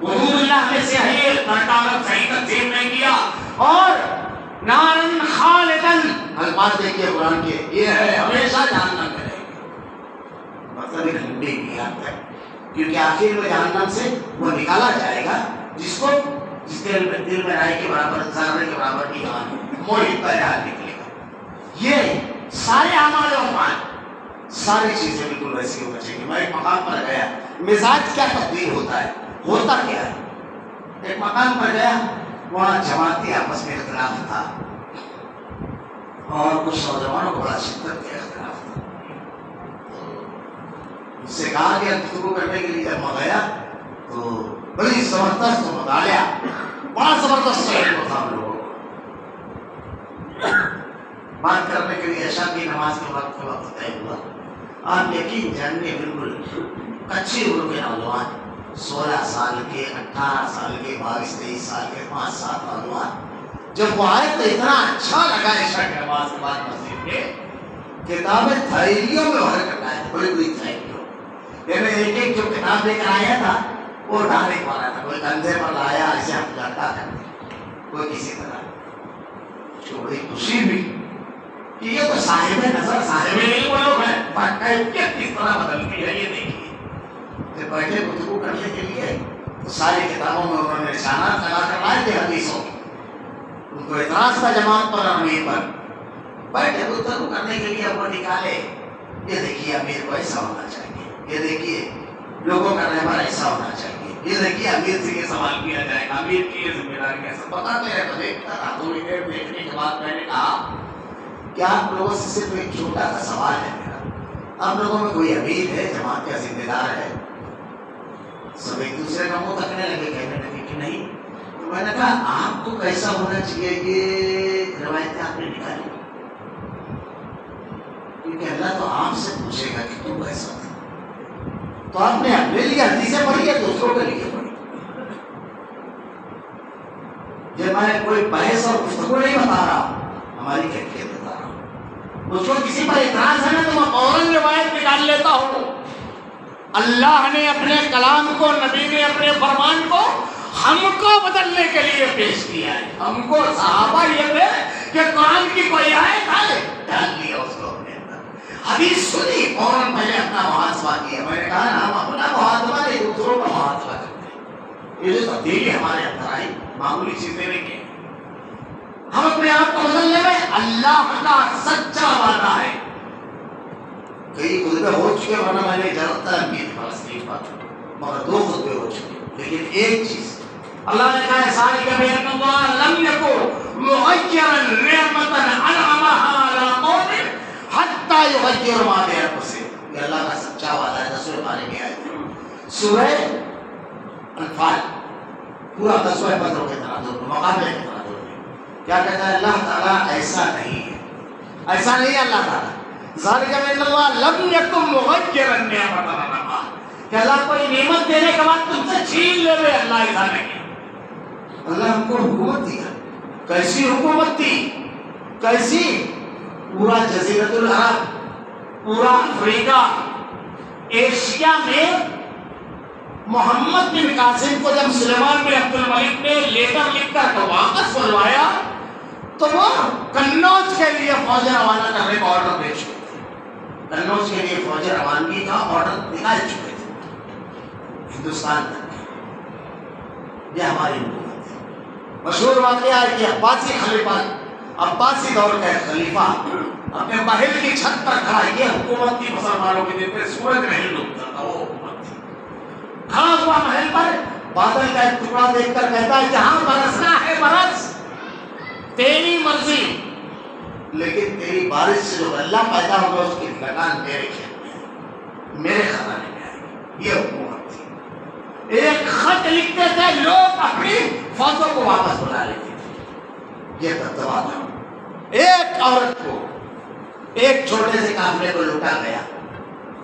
حدود اللہ میں سے ہے. ترکاوت صحیح تقسیم نہیں کیا. اور نارن خالدن الفاظ دیکھیے قرآن کے، یہ ہے ہمیشہ جہنم میں رہے گا. مطلب ایک لمبی میعاد ہے، کیونکہ آخر میں جہنم سے وہ نکالا جائے گا جس کو جس دل میں رائے کے برابر ذرے کے برابر ایمان موڑ پر نکلے گا. یہ سارے اعمال و افعال ساری چیزیں بالکل ویسی ہونا چاہیے. میں ایک مقام پر گیا، مزاج کیا تبدیل ہوتا ہے، ہوتا کیا ہے. ایک مقام پر گیا، وہاں جماعتی آپس میں اختلاف تھا اور کچھ نوجوانوں کو بڑا شدت کا اختلاف تھا. اس سے کہا کہ گفتگو کرنے کے لیے جب میں گیا تو بڑی زبردست مطالعہ، بڑا زبردست شہر تھا ہم لوگوں کو. بات کرنے کے لیے عشاء کی نماز کے وقت طے ہوا. آپ یقین جانیے بالکل کچی عمر کے نوجوان، 16 سال کے، 18 سال کے، 22 23 سال کے، 5 7 نوجوان. جب وہ آئے تو اتنا اچھا لگا عشاء کی نماز کے بعد مسجد کے کتابیں تھیلیوں میں بھر کر لائے تھے، بڑی بڑی تھیلیوں. یعنی ایک ایک جو کتاب لے کر آیا تھا وہ ڈالنے کو آیا تھا. کوئی کندھے پر لایا ایسے ہم جاتا کرتے، کوئی کسی طرح. بڑی خوشی بھی کہ یہ تو صاحب نظر صاحب علم لوگ ہیں. کیفیت کس طرح بدلتی ہے یہ دیکھیے. جب بیٹھے گفتگو کرنے کے لیے تو ساری کتابوں میں انہوں نے نشانات لگا کر لائے تھے حدیثوں. ان کو اعتراض تھا جماعت پر اور امیر پر. بیٹھے گفتگو کرنے کے لیے وہ نکالے، یہ دیکھیے امیر کو ایسا ہونا چاہیے، یہ دیکھیے لوگوں کا رہبر ایسا ہونا چاہیے، یہ دیکھیے امیر سے یہ سوال کیا جائے گا، امیر کی یہ ذمہ داری کیسے بتاتے ہیں. تو دیکھتا تھا، تھوڑی دیر دیکھنے کے بعد میں نے کہا کہ آپ لوگوں سے صرف ایک چھوٹا سا سوال ہے میرا. آپ لوگوں میں کوئی امیر ہے، جماعت کا ذمہ دار ہے؟ سب ایک دوسرے کا منہ تکنے لگے، کہنے لگے کہ نہیں. تو میں نے کہا آپ کو کیسا ہونا چاہیے، یہ روایتیں آپ نے نکالی، کیونکہ اللہ تو آپ سے پوچھے گا کہ تم کیسا تھا. تو آپ نے اپنے لیے حدیثیں پڑھی ہے، دوسروں کے لیے پڑھی. جب میں کوئی بحث اور گفتگو نہیں بتا رہا، ہماری کیفیت بتا رہا ہوں. مجھ کو کسی پر اعتراض ہے نا تو میں فوراً روایت نکال لیتا ہوں. اللہ نے اپنے کلام کو، نبی نے اپنے فرمان کو ہم کو بدلنے کے لیے پیش کیا ہے. ہم کو صحابہ یہ تھے کہ قرآن کی کوئی آیت آئے ڈال لیا اس کو اپنے اندر. حدیث سنی فوراً پہلے اپنا محاسبہ کیا. میں نے کہا ہم اپنا محاسبہ نہیں دوسروں کا محاسبہ کرتے ہیں. یہ جو تبدیلی ہمارے اندر آئی معمولی چیزیں نہیں ہیں. ہم اپنے آپ کو بدلنے میں اللہ کا سچا وعدہ ہے. کئی خطبے ہو چکے، ورنہ میں نے اجازت طلب کی تھی فلسطین پر، مگر 2 خطبے ہو چکے. لیکن ایک چیز اللہ نے کہا ہے ساری کہ بین اللہ لم یکن مغیرا نعمتا انعمها علی قوم حتی یغیروا ما بانفسہم. یہ اللہ کا سچا وعدہ ہے. سورہ بارے میں آیت ہے، سورہ انفال، پورا غزوہ بدر کے تناظر مقابلے کے تناظر میں کیا کہتا ہے اللہ تعالیٰ ایسا نہیں ہے، ایسا نہیں ہے اللہ تعالیٰ. ذالک بان اللہ لم یکن مغیرا نعمتا انعمها، کہ اللہ کوئی نعمت دینے کے بعد تم سے چھین لے لے. اللہ ایسا نہیں. اللہ ہم کو حکومت دیا. کیسی حکومت دی؟ کیسی؟ پورا جزیرۃ العرب، پورا افریقہ، ایشیا میں محمد بن قاسم کو جب سلیمان بن عبد الملک نے لیٹر لکھ کر واپس بلوایا تو وہ قنوج کے لیے فوجیں روانہ کرنے کا آرڈر دے چکے تھے. قنوج کے لیے فوجیں روانگی کا آرڈر نکال چکے تھے ہندوستان تک. یہ ہماری حکومت ہے. مشہور واقعہ ہے کہ عباسی خلیفہ، عباسی دور کا خلیفہ اپنے محل کی چھت پر کھڑا، یہ حکومت تھی مسلمانوں کی، جن پہ سورج محل ڈوبتا تھا، وہ حکومت تھی. کھڑا ہوا محل پر بادل کا ایک ٹکڑا دیکھ کر کہتا ہے جہاں برسنا ہے برس، تیری مرضی، لیکن تیری بارش سے جو غلہ پیدا ہوگا اس کی لگان میرے کھیت میں ہے، میرے خزانے میں آئے گی. یہ حکومت تھی. ایک خط لکھتے تھے، لوگ اپنی فوجوں کو واپس بلا لیتے تھے. یہ دبدبا تھا. ایک عورت کو ایک چھوٹے سے قافلے کو لوٹا گیا.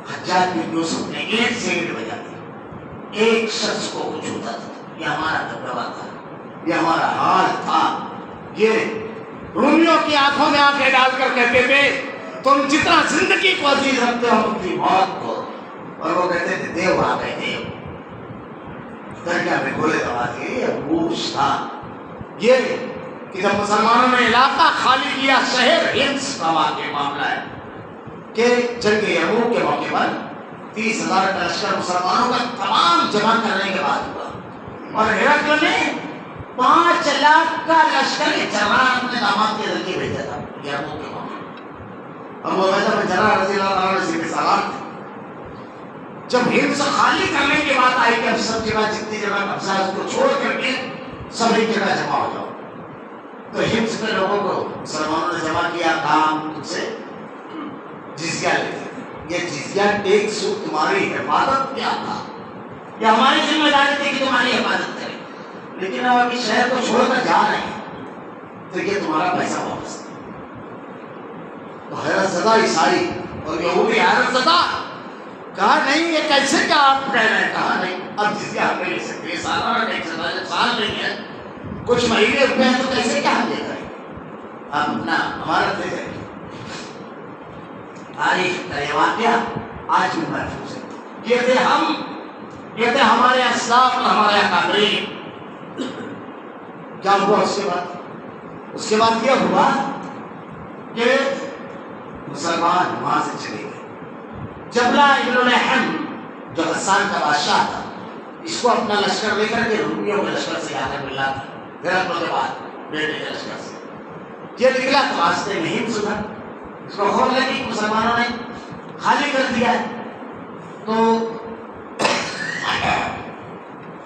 حجاج بن یوسف نے ایک سیٹ بجا دی، ایک شخص کو کچھ ہوتا تھا. یہ ہمارا دبدبا تھا، یہ ہمارا حال تھا. یہ رومیوں کی آنکھوں میں آنکھیں ڈال کر کہتے تھے تم جتنا زندگی کو عزیز رکھتے ہو اپنی موت کو، اور وہ کہتے تھے دیو آ گئے دیو. دریا میں گولے دبا دیے. یہ بوش تھا. یہ کہ جب مسلمانوں نے علاقہ خالی کیا، شہر ہنس کا واقعہ معاملہ ہے کہ جنگ یرموک کے موقع پر 30,000 کا لشکر مسلمانوں کا تمام جمع کرنے کے بعد ہوا، اور ہرقل نے 5 لاکھ کا لشکر جرار اپنے داماد کے ذریعے بھیجا تھا یرموک کے موقع پر. اب وہ جرار رضی اللہ عنہ سے کے سالار تھے. جب ہنس خالی کرنے کی بات آئی کہ اب سب جگہ جتنی جگہ قبضہ ہے اس کو چھوڑ کر کے سب ایک جگہ جمع ہو جاؤ، تو ہنس کے لوگوں کو مسلمانوں نے جمع کیا. کام تم سے جزیہ لیتے تھے. یہ جزیہ ٹیکس تمہاری حفاظت کیا تھا، یہ ہماری ذمہ داری تھی کہ تمہاری حفاظت کرے، لیکن اب ابھی شہر کو چھوڑ کر جا رہے ہیں تو یہ تمہارا پیسہ واپس. تو حیرت زدہ عیسائی اور یہودی حیرت زدہ، کہا نہیں یہ کیسے کیا آپ کہہ رہے ہیں. کہا نہیں اب جزیہ ہم نہیں لے سکتے، یہ سالانہ ٹیکس ہے، سال نہیں ہے، کچھ مہینے ہوئے ہیں تو کیسے کیا ہم دے کریں. آپ اپنا امانت دے دیں. تاریخ کا یہ واقعہ آج بھی محفوظ ہے. یہ تھے ہمارے اسلاف اور ہمارے اکابرین. کیا ہوا اس کے بعد یہ ہوا کہ مسلمان وہاں سے چلے گئے. جبلہ ابن الحم جو غسان کا بادشاہ تھا، اس کو اپنا لشکر لے کر کے رومیوں کے لشکر سے جا کر ملا تھا. ہرقل کے بعد بیٹے کے لشکر سے یہ نکلا تو راستے میں ہند سدھر. اس کو خبر لگی مسلمانوں نے خالی کر دیا ہے، تو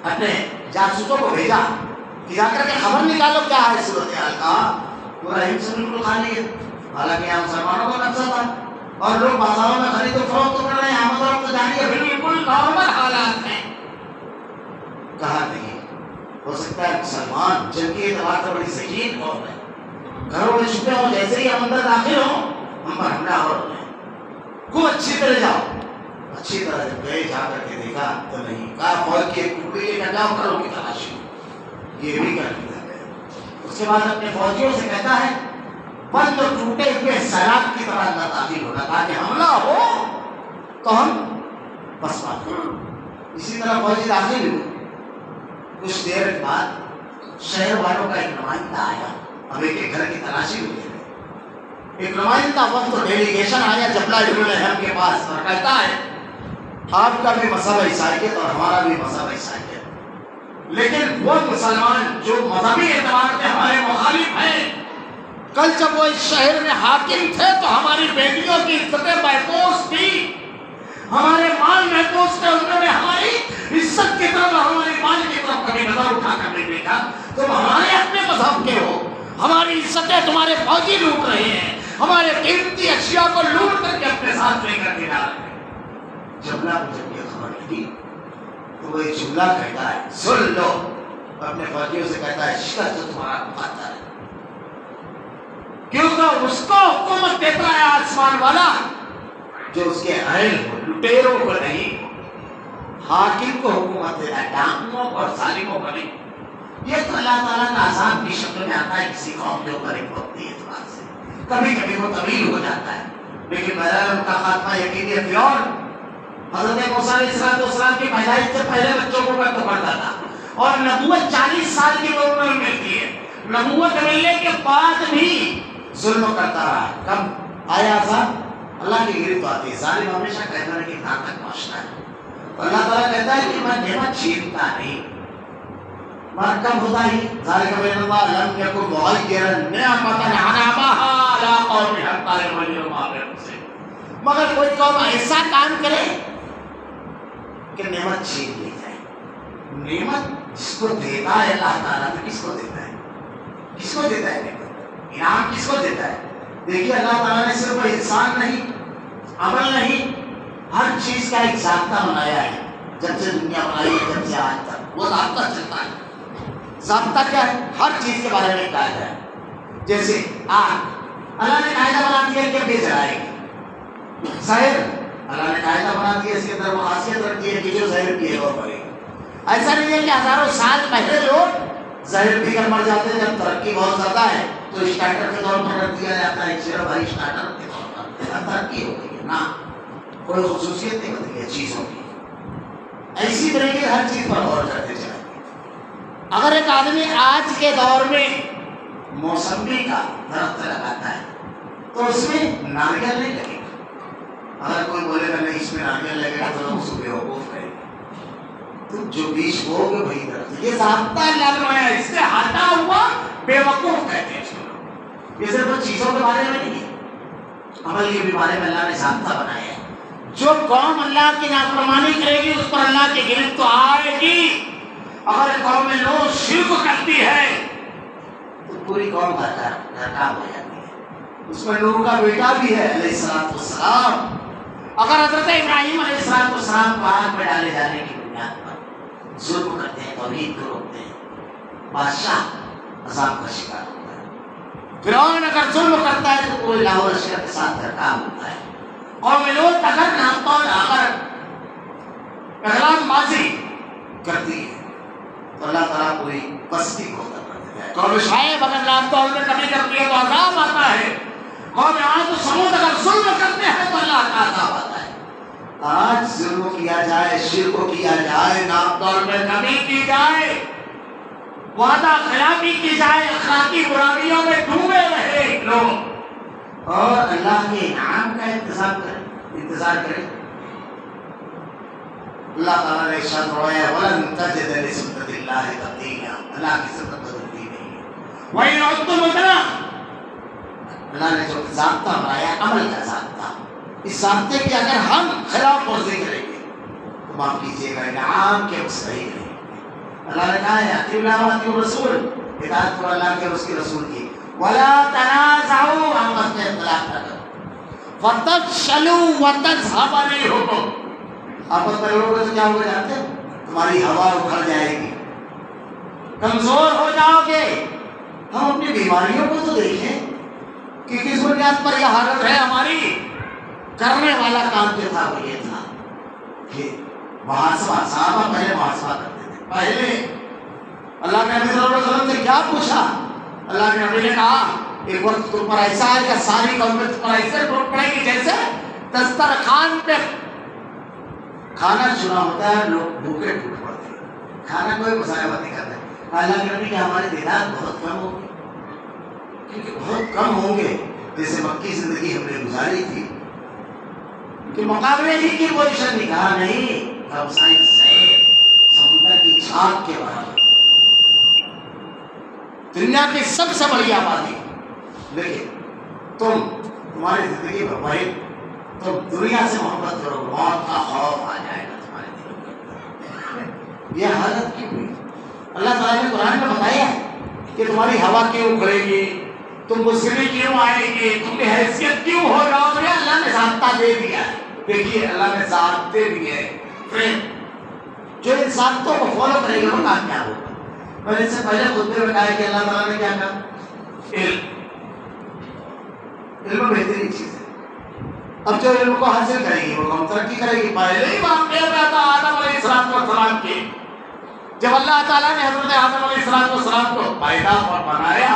اپنے جاسوسوں کو بھیجا کہ جا کر کے خبر نکالو کیا ہے صورتحال کا. پورا ہند سے بالکل خالی ہے، حالانکہ یہاں مسلمانوں کا قبضہ تھا اور لوگ بازاروں میں خرید و فروخت کر رہے ہیں، آمد و رفت جاری ہے، بالکل نارمل حالات ہیں. کہا نہیں ہو سکتا ہے مسلمان جن کے اعتبار سے بڑی سکین قوم ہے، گھروں میں چھپے ہوں، جیسے ہی ہم اندر داخل ہوں ہم پر حملہ ہو رہے ہیں. کو اچھی طرح جاؤ. اچھی طرح جب گئے جا کر کے دیکھا تو نہیں. کہا فوج کی ایک ٹکڑی لے کر جاؤ، کرو کی تلاشی. یہ بھی کر دیا گیا. اس کے بعد اپنے فوجیوں سے کہتا ہے بند اور ٹوٹے ہوئے سیلاب کی طرح اندر داخل ہونا تاکہ حملہ ہو تو ہم بس بات کریں. اسی طرح فوجی داخل ہوئے. کچھ دیر کے بعد شہر والوں کا ایک نمائندہ آیا. اب ایک گھر کی تلاشی ہوئی ہے. ایک نمائندہ وقت ڈیلیگیشن آیا جبلہ ابن الحم کے پاس اور کہتا ہے آپ کا بھی مذہب عیسائیت اور ہمارا بھی مذہب عیسائیت، لیکن وہ مسلمان جو مذہبی اعتبار سے ہمارے مخالف ہیں، کل جب وہ اس شہر میں حاکم تھے تو ہماری بیٹیوں کی عزتیں محفوظ تھی، ہمارے مال محفوظ تھے، انہوں نے ہماری عزت کی طرف اور ہمارے مال کی طرف کبھی نظر اٹھا کر نہیں دیکھا. تم ہمارے اپنے مذہب کے ہو، ہماری عزتیں تمہارے فوجی لوٹ رہے ہیں، ہمارے قیمتی اشیاء کو لوٹ کر کے اپنے ساتھ لے کر کے جا رہے ہیں. جبلہ کو جب یہ خبر لگی تو وہ ایک جملہ کہتا ہے سن لو. اپنے فوجیوں سے کہتا ہے شکست تو تمہارا مقدر ہے، کیونکہ اس کو حکومت دیتا ہے آسمان والا جو اس کے اہل ہو، لٹیروں کو نہیں. حاکم کو حکومت دیتا ہے، ڈاکوؤں کو اور ظالموں کو نہیں. یہ تو اللہ تعالیٰ کا عذاب کی شکل میں آتا ہے کسی قوم کے اوپر ایک وقتی اعتبار سے. کبھی کبھی وہ طویل ہو جاتا ہے، لیکن بہرحال ان کا خاتمہ یقینی اور حضرت موسیٰ علیہ السلام کی پیدائش سے پہلے بچوں کو قتل کرتا تھا، اور نبوت 40 سال کی عمر میں ملتی ہے، نبوت ملنے کے بعد بھی ظلم کرتا رہا۔ کب آیا عذاب؟ اللہ کی گرفت آتی ہے۔ ظالم ہمیشہ کہتا ہے کہ کہاں تک پہنچنا ہے، تو اللہ تعالیٰ کہتا ہے کہ میں نعمت چھینتا نہیں، مگر کب ہوتا ہی ذالک بین اللہ لم یکن مغیرا نعمتا انعمها علی قوم حتی یغیروا ما بانفسہم، مگر کوئی قوم ایسا کام کرے کہ نعمت چھین لی جائے۔ نعمت جس کو دیتا ہے اللہ تعالیٰ تو کس کو دیتا ہے؟ کس کو دیتا ہے نعمت؟ انعام کس کو دیتا ہے؟ دیکھیے اللہ تعالیٰ نے صرف انسان نہیں، عمل نہیں، ہر چیز کا ایک ضابطہ بنایا ہے۔ جب سے دنیا بنائی ہے، جب سے آج تک وہ ضابطہ چلتا ہے۔ ضابطہ کیا ہے؟ ہر چیز کے بارے میں قاعدہ ہے۔ جیسے آگ، اللہ نے قاعدہ بنا دیا کہ بے جلائے گی۔ زہر، اللہ نے قاعدہ بنا دیا، اس کے اندر وہ خاصیت رکھتی ہے کہ جو زہر پیے گا وہ مرے گا۔ ایسا نہیں ہے کہ ہزاروں سال پہلے لوگ زہر پی کر مر جاتے ہیں، جب ترقی بہت زیادہ ہے تو اسٹارٹر کے طور پر رکھ دیا جاتا ہے، صرف بھائی اسٹارٹر کے طور پر ترقی ہو گئی ہے نا، کوئی خصوصیت نہیں بدلی ہے چیزوں کی۔ ایسی طریقے ہر چیز پر غور کرتے چلیں۔ اگر ایک آدمی آج کے دور میں موسمی کا درخت لگاتا ہے تو اس میں ناریل نہیں لگے گا۔ اگر کوئی بولے گا نہیں اس میں ناریل لگے گا تو اس کو بیوقوف کہے گا۔ تو جو بیج بو گے وہی درخت، یہ ضابطہ اللہ نے بنایا، اس سے ہٹا ہوا بیوقوف کہتے ہیں اس کو۔ یہ صرف چیزوں کے بارے میں نہیں ہے، عمل کے بھی بارے میں اللہ نے ضابطہ بنایا ہے۔ جو قوم اللہ کی نافرمانی کرے گی اس پر اللہ کی گرفت تو آئے گی۔ اگر قوم میں لوگ شرک کرتی ہے تو پوری قوم گھرکار ہو جاتی ہے۔ اس میں نوح کا بیٹا بھی ہے علیہ السلام۔ اگر حضرت ابراہیم علیہ السلام کو آگ میں ڈالے جانے کی بنیاد پر ظلم کرتے ہیں، توحید کو روکتے ہیں، بادشاہ عذاب کا شکار ہوتا ہے۔ فرعون اگر ظلم کرتا ہے تو کوئی لاہور اشرف کے ساتھ گھرکار ہوتا ہے۔ قوم لوط اگر نامطور اگر اغلام بازی کرتی ہے تو اللہ تعالیٰ پوری بستی کو ختم کر دیتا ہے۔ قوم شعیب اگر نامطور میں کمی کرتی ہے تو عذاب آتا ہے۔ قوم عاد و ثمود اگر ظلم کرتے ہیں تو اللہ کا عذاب آتا ہے۔ آج ظلم کیا جائے، شرک کیا جائے، نامطور میں کمی کی جائے، وعدہ خلافی کی جائے، اخلاقی برائیوں میں ڈوبے رہے لوگ، اور اللہ کے انعام کا انتظار کریں۔ اللہ تعالیٰ نے ارشاد فرمایا وَلَن تَجِدَ لِسُنَّتِ اللَّهِ تَبْدِيلًا، اللہ کی سنت بدلتی نہیں ہے۔ وَإِنْ عُدتُّمْ عُدْنَا، اللہ نے جو ضابطہ بنایا عمل کا ضابطہ، اس ضابطے کی اگر ہم خلاف ورزی کریں گے تو معاف کیجیے گا انعام کے مستحق نہیں۔ اللہ نے کہا ہے اطیعوا اللہ واطیعوا الرسول، اطاعت کرو اللہ کے اور اس کے رسول کی، وَلَا تَنَازَعُوا، آپس میں اختلاف نہ کرو، فَتَفْشَلُوا وَتَذْهَبَ رِيحُكُمْ، آپس میں لڑو گے تو کیا ہوگا جانتے ہیں؟ تمہاری ہوا اکھڑ جائے گی، کمزور ہو جاؤ گے۔ ہم اپنی بیماریوں کو تو دیکھیں کہ کس بنیاد پر یہ حالت ہے ہماری۔ کرنے والا کام جو تھا وہ یہ تھا کہ محاسبہ، صحابہ پہلے محاسبہ کرتے تھے۔ پہلے اللہ کے نبی صلی اللہ علیہ وسلم سے کیا پوچھا؟ اللہ کے نبی نے کہا ایک وقت تم پر ایسا ہے کہ ساری قومیں تم پر ایسے ٹوٹ پڑے گی جیسے دسترخوان پہ کھانا چنا ہوتا ہے، لوگ بھوکے ٹوٹ پڑتے ہیں، کھانا کوئی مسائبت نہیں کرتا ہے۔ اللہ کے نبی کہ ہمارے دیدار بہت کم ہوں گے، کیونکہ بہت کم ہوں گے جیسے مکی زندگی ہم نے گزاری تھی کہ مقابلے ہی کی پوزیشن نہیں، کہا نہیں، کب سائنس ہے سمندر کی چھاپ کے برابر، دنیا کی سب سے بڑی آبادی، لیکن تمہاری زندگی میں وہی تم دنیا سے محبت کرو، موت کا خوف آ جائے گا تمہارے دل میں۔ یہ حالت کیوں ہوئی؟ اللہ تعالیٰ نے قرآن میں بتایا ہے کہ تمہاری ہوا کیوں اکھڑے گی، تم مسلمی کیوں آئے گی، تم کی حیثیت کیوں ہو جاؤ گے۔ اللہ نے ضابطہ دے دیا ہے۔ دیکھیے اللہ نے ضابطے دیے ہیں، جو ان ضابطوں کو فالو کرے گا وہ کامیاب ہوگا۔ میں نے اس سے پہلے خطبے میں کہا کہ اللہ تعالیٰ نے کیا کہا؟ علم بہترین چیز ہے۔ اب جو علم کو حاصل کرے گی وہ قوم ترقی کرے گی۔ پہلے ہی واقعہ میں تھا آدم علیہ السلام کی، جب اللہ تعالیٰ نے حضرت آدم علیہ السلام کو پیدا بنایا،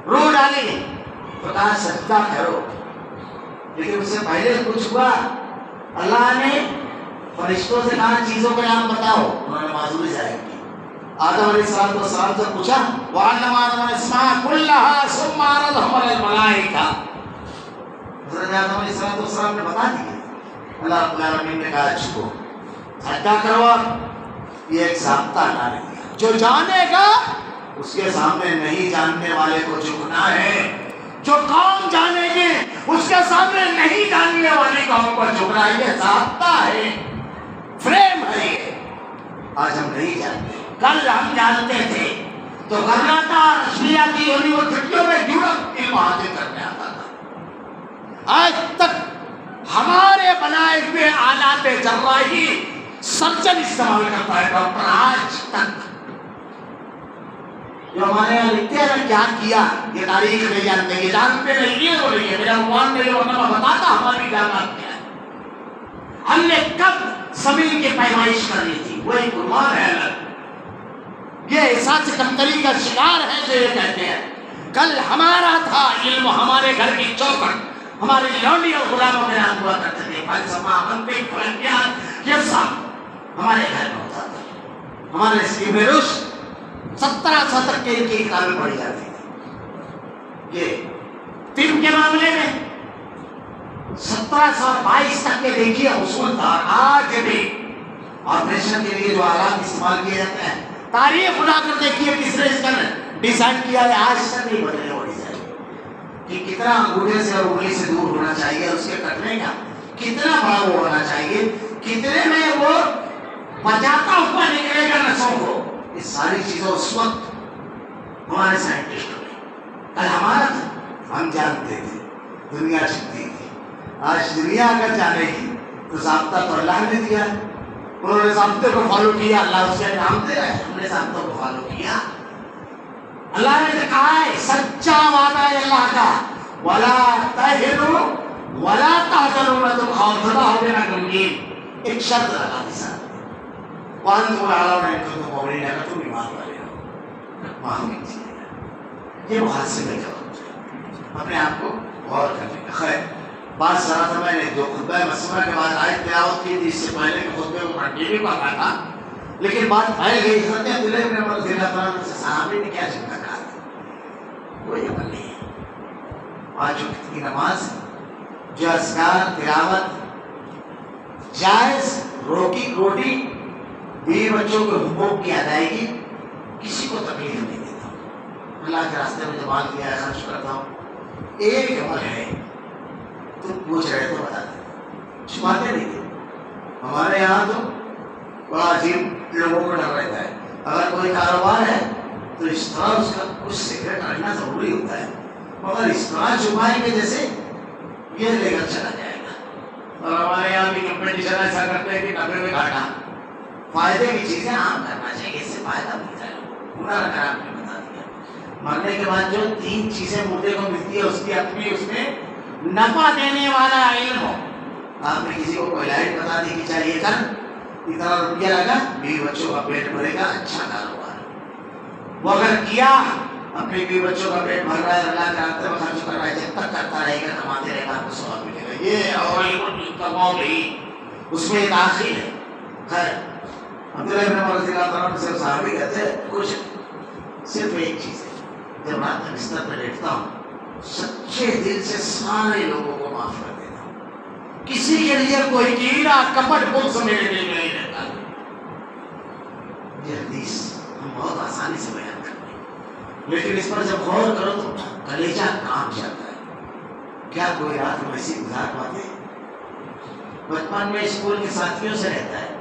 روح ڈالی تو کہا سجدہ کرو، لیکن اس سے پہلے کچھ ہوا، اللہ نے فرشتوں سے کہا چیزوں کے نام بتاؤ، انہوں نے معذوری ظاہر کی. آدم علیہ السلام سے پوچھا وَعَلَّمَ آدَمَ الْأَسْمَاءَ كُلَّهَا ثُمَّ عَرَضَهُمْ عَلَى الْمَلَائِكَةِ. حضرت آدم علیہ السلام نے بتا دیا. اللہ رب العالمین نے کہا چھو ادا کرو، یہ ایک ضابطہ ڈال دیا، جو جانے گا اس کے سامنے نہیں جاننے والے کو جھکنا ہے، جو قوم جانے گے اس کے سامنے نہیں جاننے والی قوم کو جھکنا ہے. یہ ضابطہ ہے، فریم ہے. یہ آج ہم نہیں جانتے، کل ہم جانتے تھے تو کرنا تھا. رشمیاتی یونیورسٹیوں میں یورپ علم حاصل کرنے آتا تھا. آج تک ہمارے بنائے ہوئے آلات جراحی سرجن استعمال کرتا ہے ڈاکٹر. آج تک جو ہمارے یہاں لکھتے ہیں کیا کیا یہ تاریخ نہیں جانتے، یہ جانتے نہیں ہے. وہ نہیں ہے میرا عنوان نہیں ورنہ بتاتا ہماری جانات کیا ہے. ہم نے کب زمین کی پیمائش کرنی تھی، وہی عنوان ہے الگ. یہ احساس کمتری کا شکار ہے جو یہ کہتے ہیں کل ہمارا تھا علم، ہمارے گھر کی چوکھٹ ہماری لونڈی اور غلاموں کے نام ہوا کرتے تھے. فلسفہ، منطق، فلکیات یہ سب ہمارے گھر میں ہوتا تھا. ہمارے اسکیم روش 1700 تک کے ان کی کتابیں پڑھی جاتی تھی. یہ طب کے معاملے میں 1722 تک کے دیکھیے اصول تھا. آج بھی آپریشن کے لیے جو آلات استعمال کیے جاتے ہیں تاریخ اٹھا کر دیکھیے کس نے اس کا ڈیزائن کیا ہے. آج تک نہیں بدلے وہ ڈیزائن کہ کتنا انگوٹھے سے اور انگلی سے دور ہونا چاہیے، اس کے کٹنے کا کتنا بڑا وہ ہونا چاہیے، کتنے میں وہ بچاتا ہوا نکلے گا نسوں کو. یہ ساری چیزیں اس وقت ہمارے سائنٹسٹوں نے، کل ہمارا تھا. ہم جانتے تھے دنیا چھپتی تھی. آج دنیا اگر جانے گی تو ضابطہ تو اللہ نے دیا ہے. انہوں نے ضابطے کو فالو کیا، اللہ اس کے نام دے رہا ہے. ہم نے ضابطوں کو فالو کیا. اللہ نے کہا ہے سچا وعدہ ہے اللہ کا وَلَا تَهِنُوا وَلَا تَحْزَنُوا. تم خوفزدہ ہوگے نہ غمگین. ایک شرط لگا دی ساتھ وَأَنْتُمُ الْأَعْلَوْنَ إِن كُنتُم مُؤْمِنِينَ. اگر تم ایمان والے ہو معلوم کیجیے. یہ محاسبے کا وقت ہے، اپنے آپ کو غور کرنے کا. خیر بات ذرا تھا میں نے جو خطبہ مسورہ کے بعد آیت تلاوت کی تھی، اس سے پہلے کے خطبے کو کنٹینیو کرنا تھا لیکن بات پھیل گئی. حضرت عبداللہ بن عمر رضی اللہ تعالیٰ عنہ سے صحابی نے کیا جملہ کہا تھا، کوئی عمل نہیں ہے. آج وقت کی نماز جو اذکار تلاوت جائز، روٹی بیوی بچوں کے حقوق کی ادائیگی، کسی کو تکلیف نہیں دیتا ہوں. اللہ کے راستے میں جو مال دیا ہے خرچ کرتا ہوں. ایک عمل ہے تم پوچھ رہے تو بتا دیں، چھپاتے نہیں تھے. ہمارے یہاں تو بڑا عجیب لوگوں کو ڈر رہتا ہے. اگر کوئی کاروبار ہے تو اس طرح اس کا کچھ سیکرٹ رکھنا ضروری ہوتا ہے، مگر اس طرح چھپائیں گے جیسے یہ لے کر چلا جائے گا. اور ہمارے یہاں بھی کمپٹیشن ایسا کرتے ہیں کہ ڈبے میں گھاٹا. فائدے کی چیزیں عام کرنا چاہیے، اس سے فائدہ ملتا ہے. پورا رکھا آپ نے بتا دیا. مرنے کے بعد جو 3 چیزیں مردے کو ملتی ہے اس کی اپنی اس میں نفع دینے والا علم ہو. آپ نے کسی کو کوئی لائٹ بتا دی کہ چاہیے کر اتنا روپیہ لگا، بیوی بچوں کا پیٹ بھرے گا، اچھا کاروبار. وہ اگر کیا اپنے بیوی بچوں کا پیٹ بھر رہا ہے، اللہ کے راستے میں خرچ کر رہا ہے، جب تک کرتا رہے گا کماتے رہے گا آپ کو ثواب ملے گا. یہ اور اس میں ایک آخری ہے. خیر عبداللہ بن عمر رضی اللہ تعالیٰ عنہ سے صحابی کہتے ہیں کچھ صرف ایک چیز ہے، جب رات میں بستر پہ لیٹتا ہوں سچے دل سے سارے لوگوں کو معاف کر دیتا ہوں. کسی کے لیے کوئی کیڑا کپٹ بغض میرے دل میں نہیں رہتا. یہ حدیث ہم بہت آسانی سے بیان کرتے ہیں لیکن اس پر جب غور کرو تو کلیجہ کام جاتا ہے. کیا کوئی رات میں ایسی گزار پاتے؟ بچپن میں اسکول کے ساتھیوں سے رہتا ہے،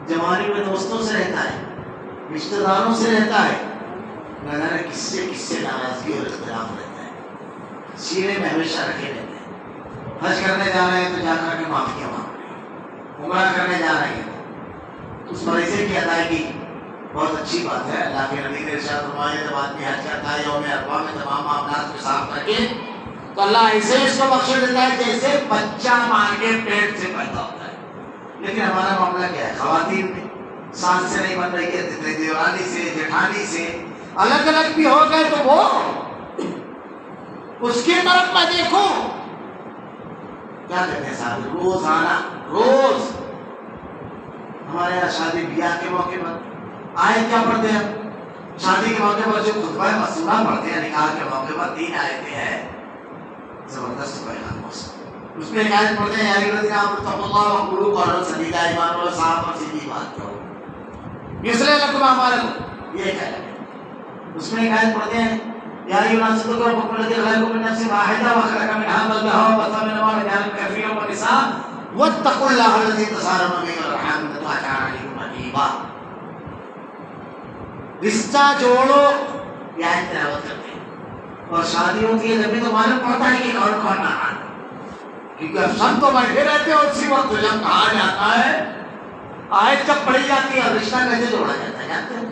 جوانی میں دوستوں سے رہتا ہے، رشتہ داروں سے رہتا ہے، نہ جانے کس سے ناراضگی اور اختلاف رہتا ہے. سینے میں ہمیشہ رکھے رہتے ہیں. حج کرنے جا رہے ہیں تو جا کر کے معافیاں مانگ رہے ہیں، عمرہ کرنے جا رہے ہیں اس فریضے کی ادائیگی بہت اچھی بات ہے. اللہ کے نبی کے ارشاد فرمایا جب آدمی حج کرتا ہے یوم عرفہ میں تمام معاملات کو صاف کر کے تو اللہ ایسے اس کو بخش دیتا ہے جیسے بچہ مار کے پیٹ سے پیدا ہوتا ہے. لیکن ہمارا معاملہ کیا ہے؟ خواتین میں سانس سے نہیں بن رہی ہے، دیورانی سے جیٹھانی سے الگ الگ بھی ہو گئے تو وہ اس کی طرف میں دیکھوں کیا کہتے ہیں صاحب، روزانہ روز ہمارے یہاں شادی بیاہ کے موقع پر آیت کیا پڑھتے ہیں؟ شادی کے موقع پر جو خطبہ مسورہ پڑھتے ہیں نکاح کے موقع پر 3 آیتیں ہیں زبردست بیان موسم. اس میں ایک آیت پڑھتے ہیں یا ایھا الذین آمنوا اتقوا اللہ وقولوا قولا سدیدا، ایمان والو صاف اور سیدھی بات کرو یصلح لکم اعمالکم، یہ ایک آیت ہے. اس میں ایک آیت پڑھتے ہیں یا ایھا الناس اتقوا ربکم الذی خلقکم من نفس واحدہ وخلق منها زوجها وبث منهما رجالا كثيرا ونساء واتقوا اللہ الذی تساءلون به والارحام ان اللہ کان علیکم رقیبا. رشتہ جوڑو یا تلاوت کرتے ہیں اور شادی ہوتی ہے جب بھی تو معلوم پڑتا ہے کہ کون کون نہ، کیونکہ سب تو بیٹھے رہتے ہیں اسی وقت جب کہا جاتا ہے آیت جب پڑھی جاتی ہے اور رشتہ کیسے جوڑا جاتا ہے جانتے ہیں؟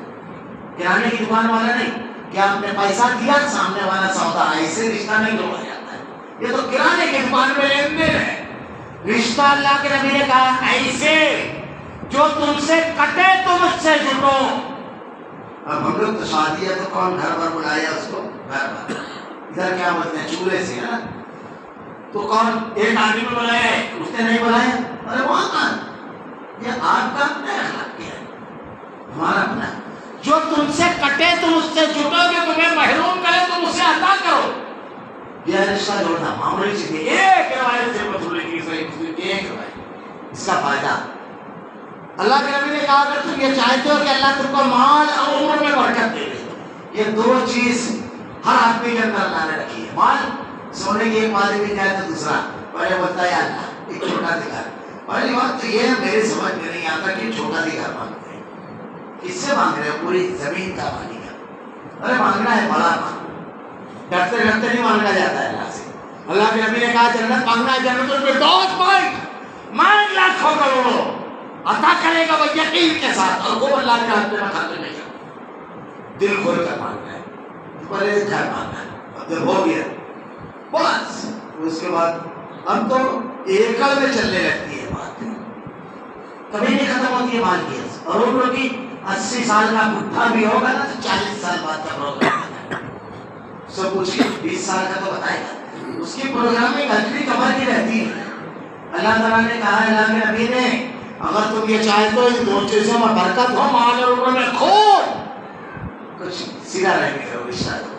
کرانے کی دکان والا نہیں کہ آپ نے پیسہ دیا سامنے والا سودا ایسے رشتہ نہیں جوڑا جاتا ہے. یہ تو کرانے کی دکان میں لین دین ہے. رشتہ اللہ کے نبی نے کہا ایسے جو تم سے کٹے تم اس سے جڑو. اب ہم لوگ تو شادی ہے تو کون گھر پر بلایا اس کو؟ گھر پر. ادھر کیا بولتے ہیں چولہے سے نا، تو کون ایک آدمی کو بلایا ہے اس نے نہیں بلایا؟ ارے وہاں کہاں؟ یہ آپ کا اپنا اخلاق کیا ہے، ہمارا اپنا. جو تم سے کٹے تم اس سے جٹو گے، تمہیں محروم کرے تم اسے عطا کرو. یہ رشتہ جوڑنا معمولی چیز ہے. ایک روایت سے مصروری کی صحیح مسلم کی ایک روایت، اس کا فائدہ اللہ کے نبی نے کہا اگر تم یہ چاہتے ہو کہ اللہ تم کو مال اور عمر میں برکت دے دے، یہ 2 چیز ہر آدمی کے اندر اللہ نے رکھی ہے. مال سونے کی ایک مال بھی جائے تو دوسرا پہلے بولتا ہے اللہ ایک چھوٹا سی گھر. پہلی بات تو یہ میری سمجھ میں نہیں آتا کہ چھوٹا سی گھر مانگتے ہیں. کس سے مانگ رہے ہو؟ پوری زمین کا مالک ہے. ارے مانگنا ہے بڑا مانگ، ڈرتے ڈرتے نہیں مانگا جاتا ہے اللہ سے. اللہ کے نبی نے کہا جنت مانگنا ہے جنت الفردوس مانگ لاکھوں کروڑوں عطا کرے گا وہ یقین کے ساتھ، اور وہ اللہ کے ہاتھ میں خاطر نہیں کرتا. دل کھول کر مانگنا ہے، بڑے گھر مانگنا ہے. اب جب ہو گیا بس اس کے بعد اب تو ایکڑ میں چلنے لگتی ہے بات، کبھی نہیں ختم ہوتی ہے مال کی. اور ان لوگ کی 80 سال کا بڈھا بھی ہوگا نا تو 40 سال بعد کا پروگرام سب کچھ 20 سال کا تو بتائے گا. اس کی پروگرامنگ ہلکی کمر کی رہتی ہے. اللہ تعالیٰ نے کہا اللہ کے نبی نے اگر تم یہ چاہتے ہو ان 2 چیزوں میں برکت ہو، مال اور عمر میں خود کچھ سیدھا رہنے کا رشتہ دو.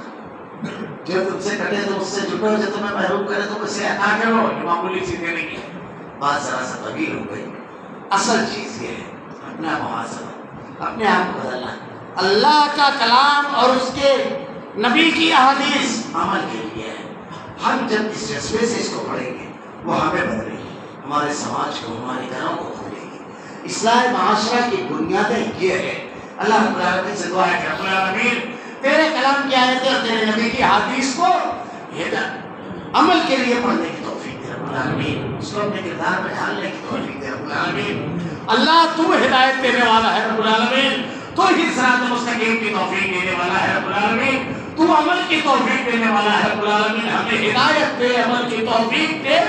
جو تم سے کٹے تو اس سے جٹو، جو تمہیں محروم کرے تو اسے عطا کرو. یہ معمولی چیزیں نہیں ہے. بات ذرا سا طویل ہو گئی. اصل چیز یہ ہے اپنا محاسبہ، اپنے آپ کو بدلنا. اللہ کا کلام اور اس کے نبی کی احادیث عمل کے لیے ہے. ہم جب اس جذبے سے اس کو پڑھیں گے وہ ہمیں بدلے گی، ہمارے سماج کو، ہمارے گھروں کو بدلے گی. اصلاح معاشرہ کی بنیادیں یہ ہے. اللہ رب العالمین سے دعا ہے کہ رب العالمین تیرے کلام کی آیتیں اور تیرے نبی کی حدیث کو عمل کے لیے پڑھنے کی توفیق دے رب العالمین، اس کو اپنے کردار میں ڈھالنے کی توفیق دے رب العالمین. اللہ تو ہدایت دینے والا ہے رب العالمین، تو ہی صراط مستقیم کی توفیق دینے والا ہے رب العالمین، تو عمل کی توفیق دینے والا ہے رب العالمین. ہمیں ہدایت دے، عمل کی توفیق دے.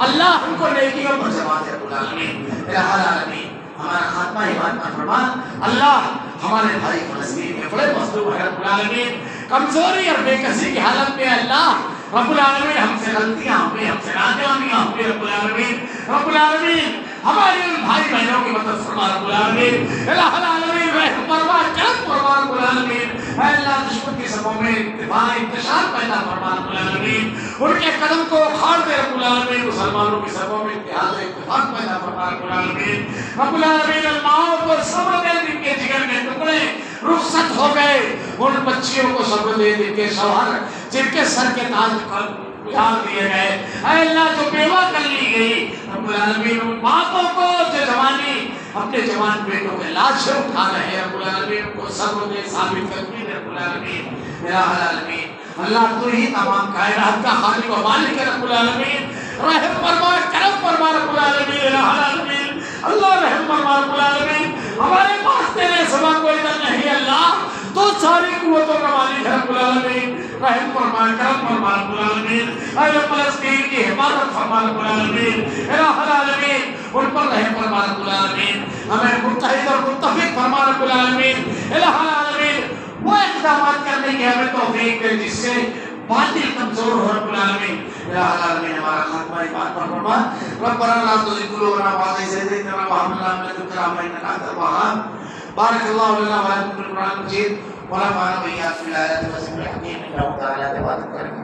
اللہ ہم کو نیکیوں پر جما دے رب العالمین. الہ العالمین ہمارا خاتمہ ایمان پر فرما. اللہ ہمارے بھائی فلسطین میں بڑے مظلوم ہیں رب العالمین، کمزوری اور بے کسی کی حالت میں. اللہ رب العالمین ہم سے غلطیاں ہوئی، ہم سے نادانیاں ہوئی رب العالمین. رب العالمین ہمارے ان بھائی بہنوں کی مدد فرما رب العالمین. الہ العالمین رحم فرما، کرم فرما رب العالمین. اے اللہ دشمن کی صفوں میں اتباع انتشار پیدا فرما رب العالمین. ان کے قدم کو اکھاڑ دے رب العالمین. مسلمانوں کی صفوں میں اتحاد و اتفاق پیدا فرما رب العالمین. رب العالمین الماؤں کو صبر دے جن کے جگر کے ٹکڑے رخصت ہو گئے، ان بچیوں کو صبر دے جن کے شوہر، جن کے سر کے تاج اجاڑ دیے گئے. اے اللہ جو بیوہ کر لی گئی رب العالمین، ان باپوں کو جو جوانی اپنے جوان بیٹوں کے لاشیں اٹھا رہے ہیں رب العالمین، ان کو صبر دے، ثابت قدمی دے رب العالمین. الہ العالمین اللہ تو ہی تمام کائنات کا خالق و مالک ہے رب العالمین. رحم فرما، کرم فرما رب العالمین. الہ العالمین اللہ رحم فرما رب العالمین. ہمارے پاس تیرے سوا کوئی در نہیں اللہ، تو ساری قوتوں کا مالک ہے رب العالمین. رحم فرما، کرم فرما رب العالمین. اے فلسطین کی حفاظت فرما رب العالمین. الہ العالمین ان پر رحم فرما رب العالمین. ہمیں متحد اور متفق فرما رب العالمین. الہ العالمین وہ اقدامات کرنے کی ہمیں توفیق دے جس سے باطل کمزور ہو رب العالمین یا العالمین ہمارا خاتمہ ایمان پر فرما ربنا لا تزغ قلوبنا بعد إذ هديتنا وهب لنا من لدنك رحمة إنك أنت الوهاب بارك الله لنا ولكم في القرآن المجيد ونفعنا وإياكم في الآيات والذكر الحكيم إنه تعالى جواد الكريم.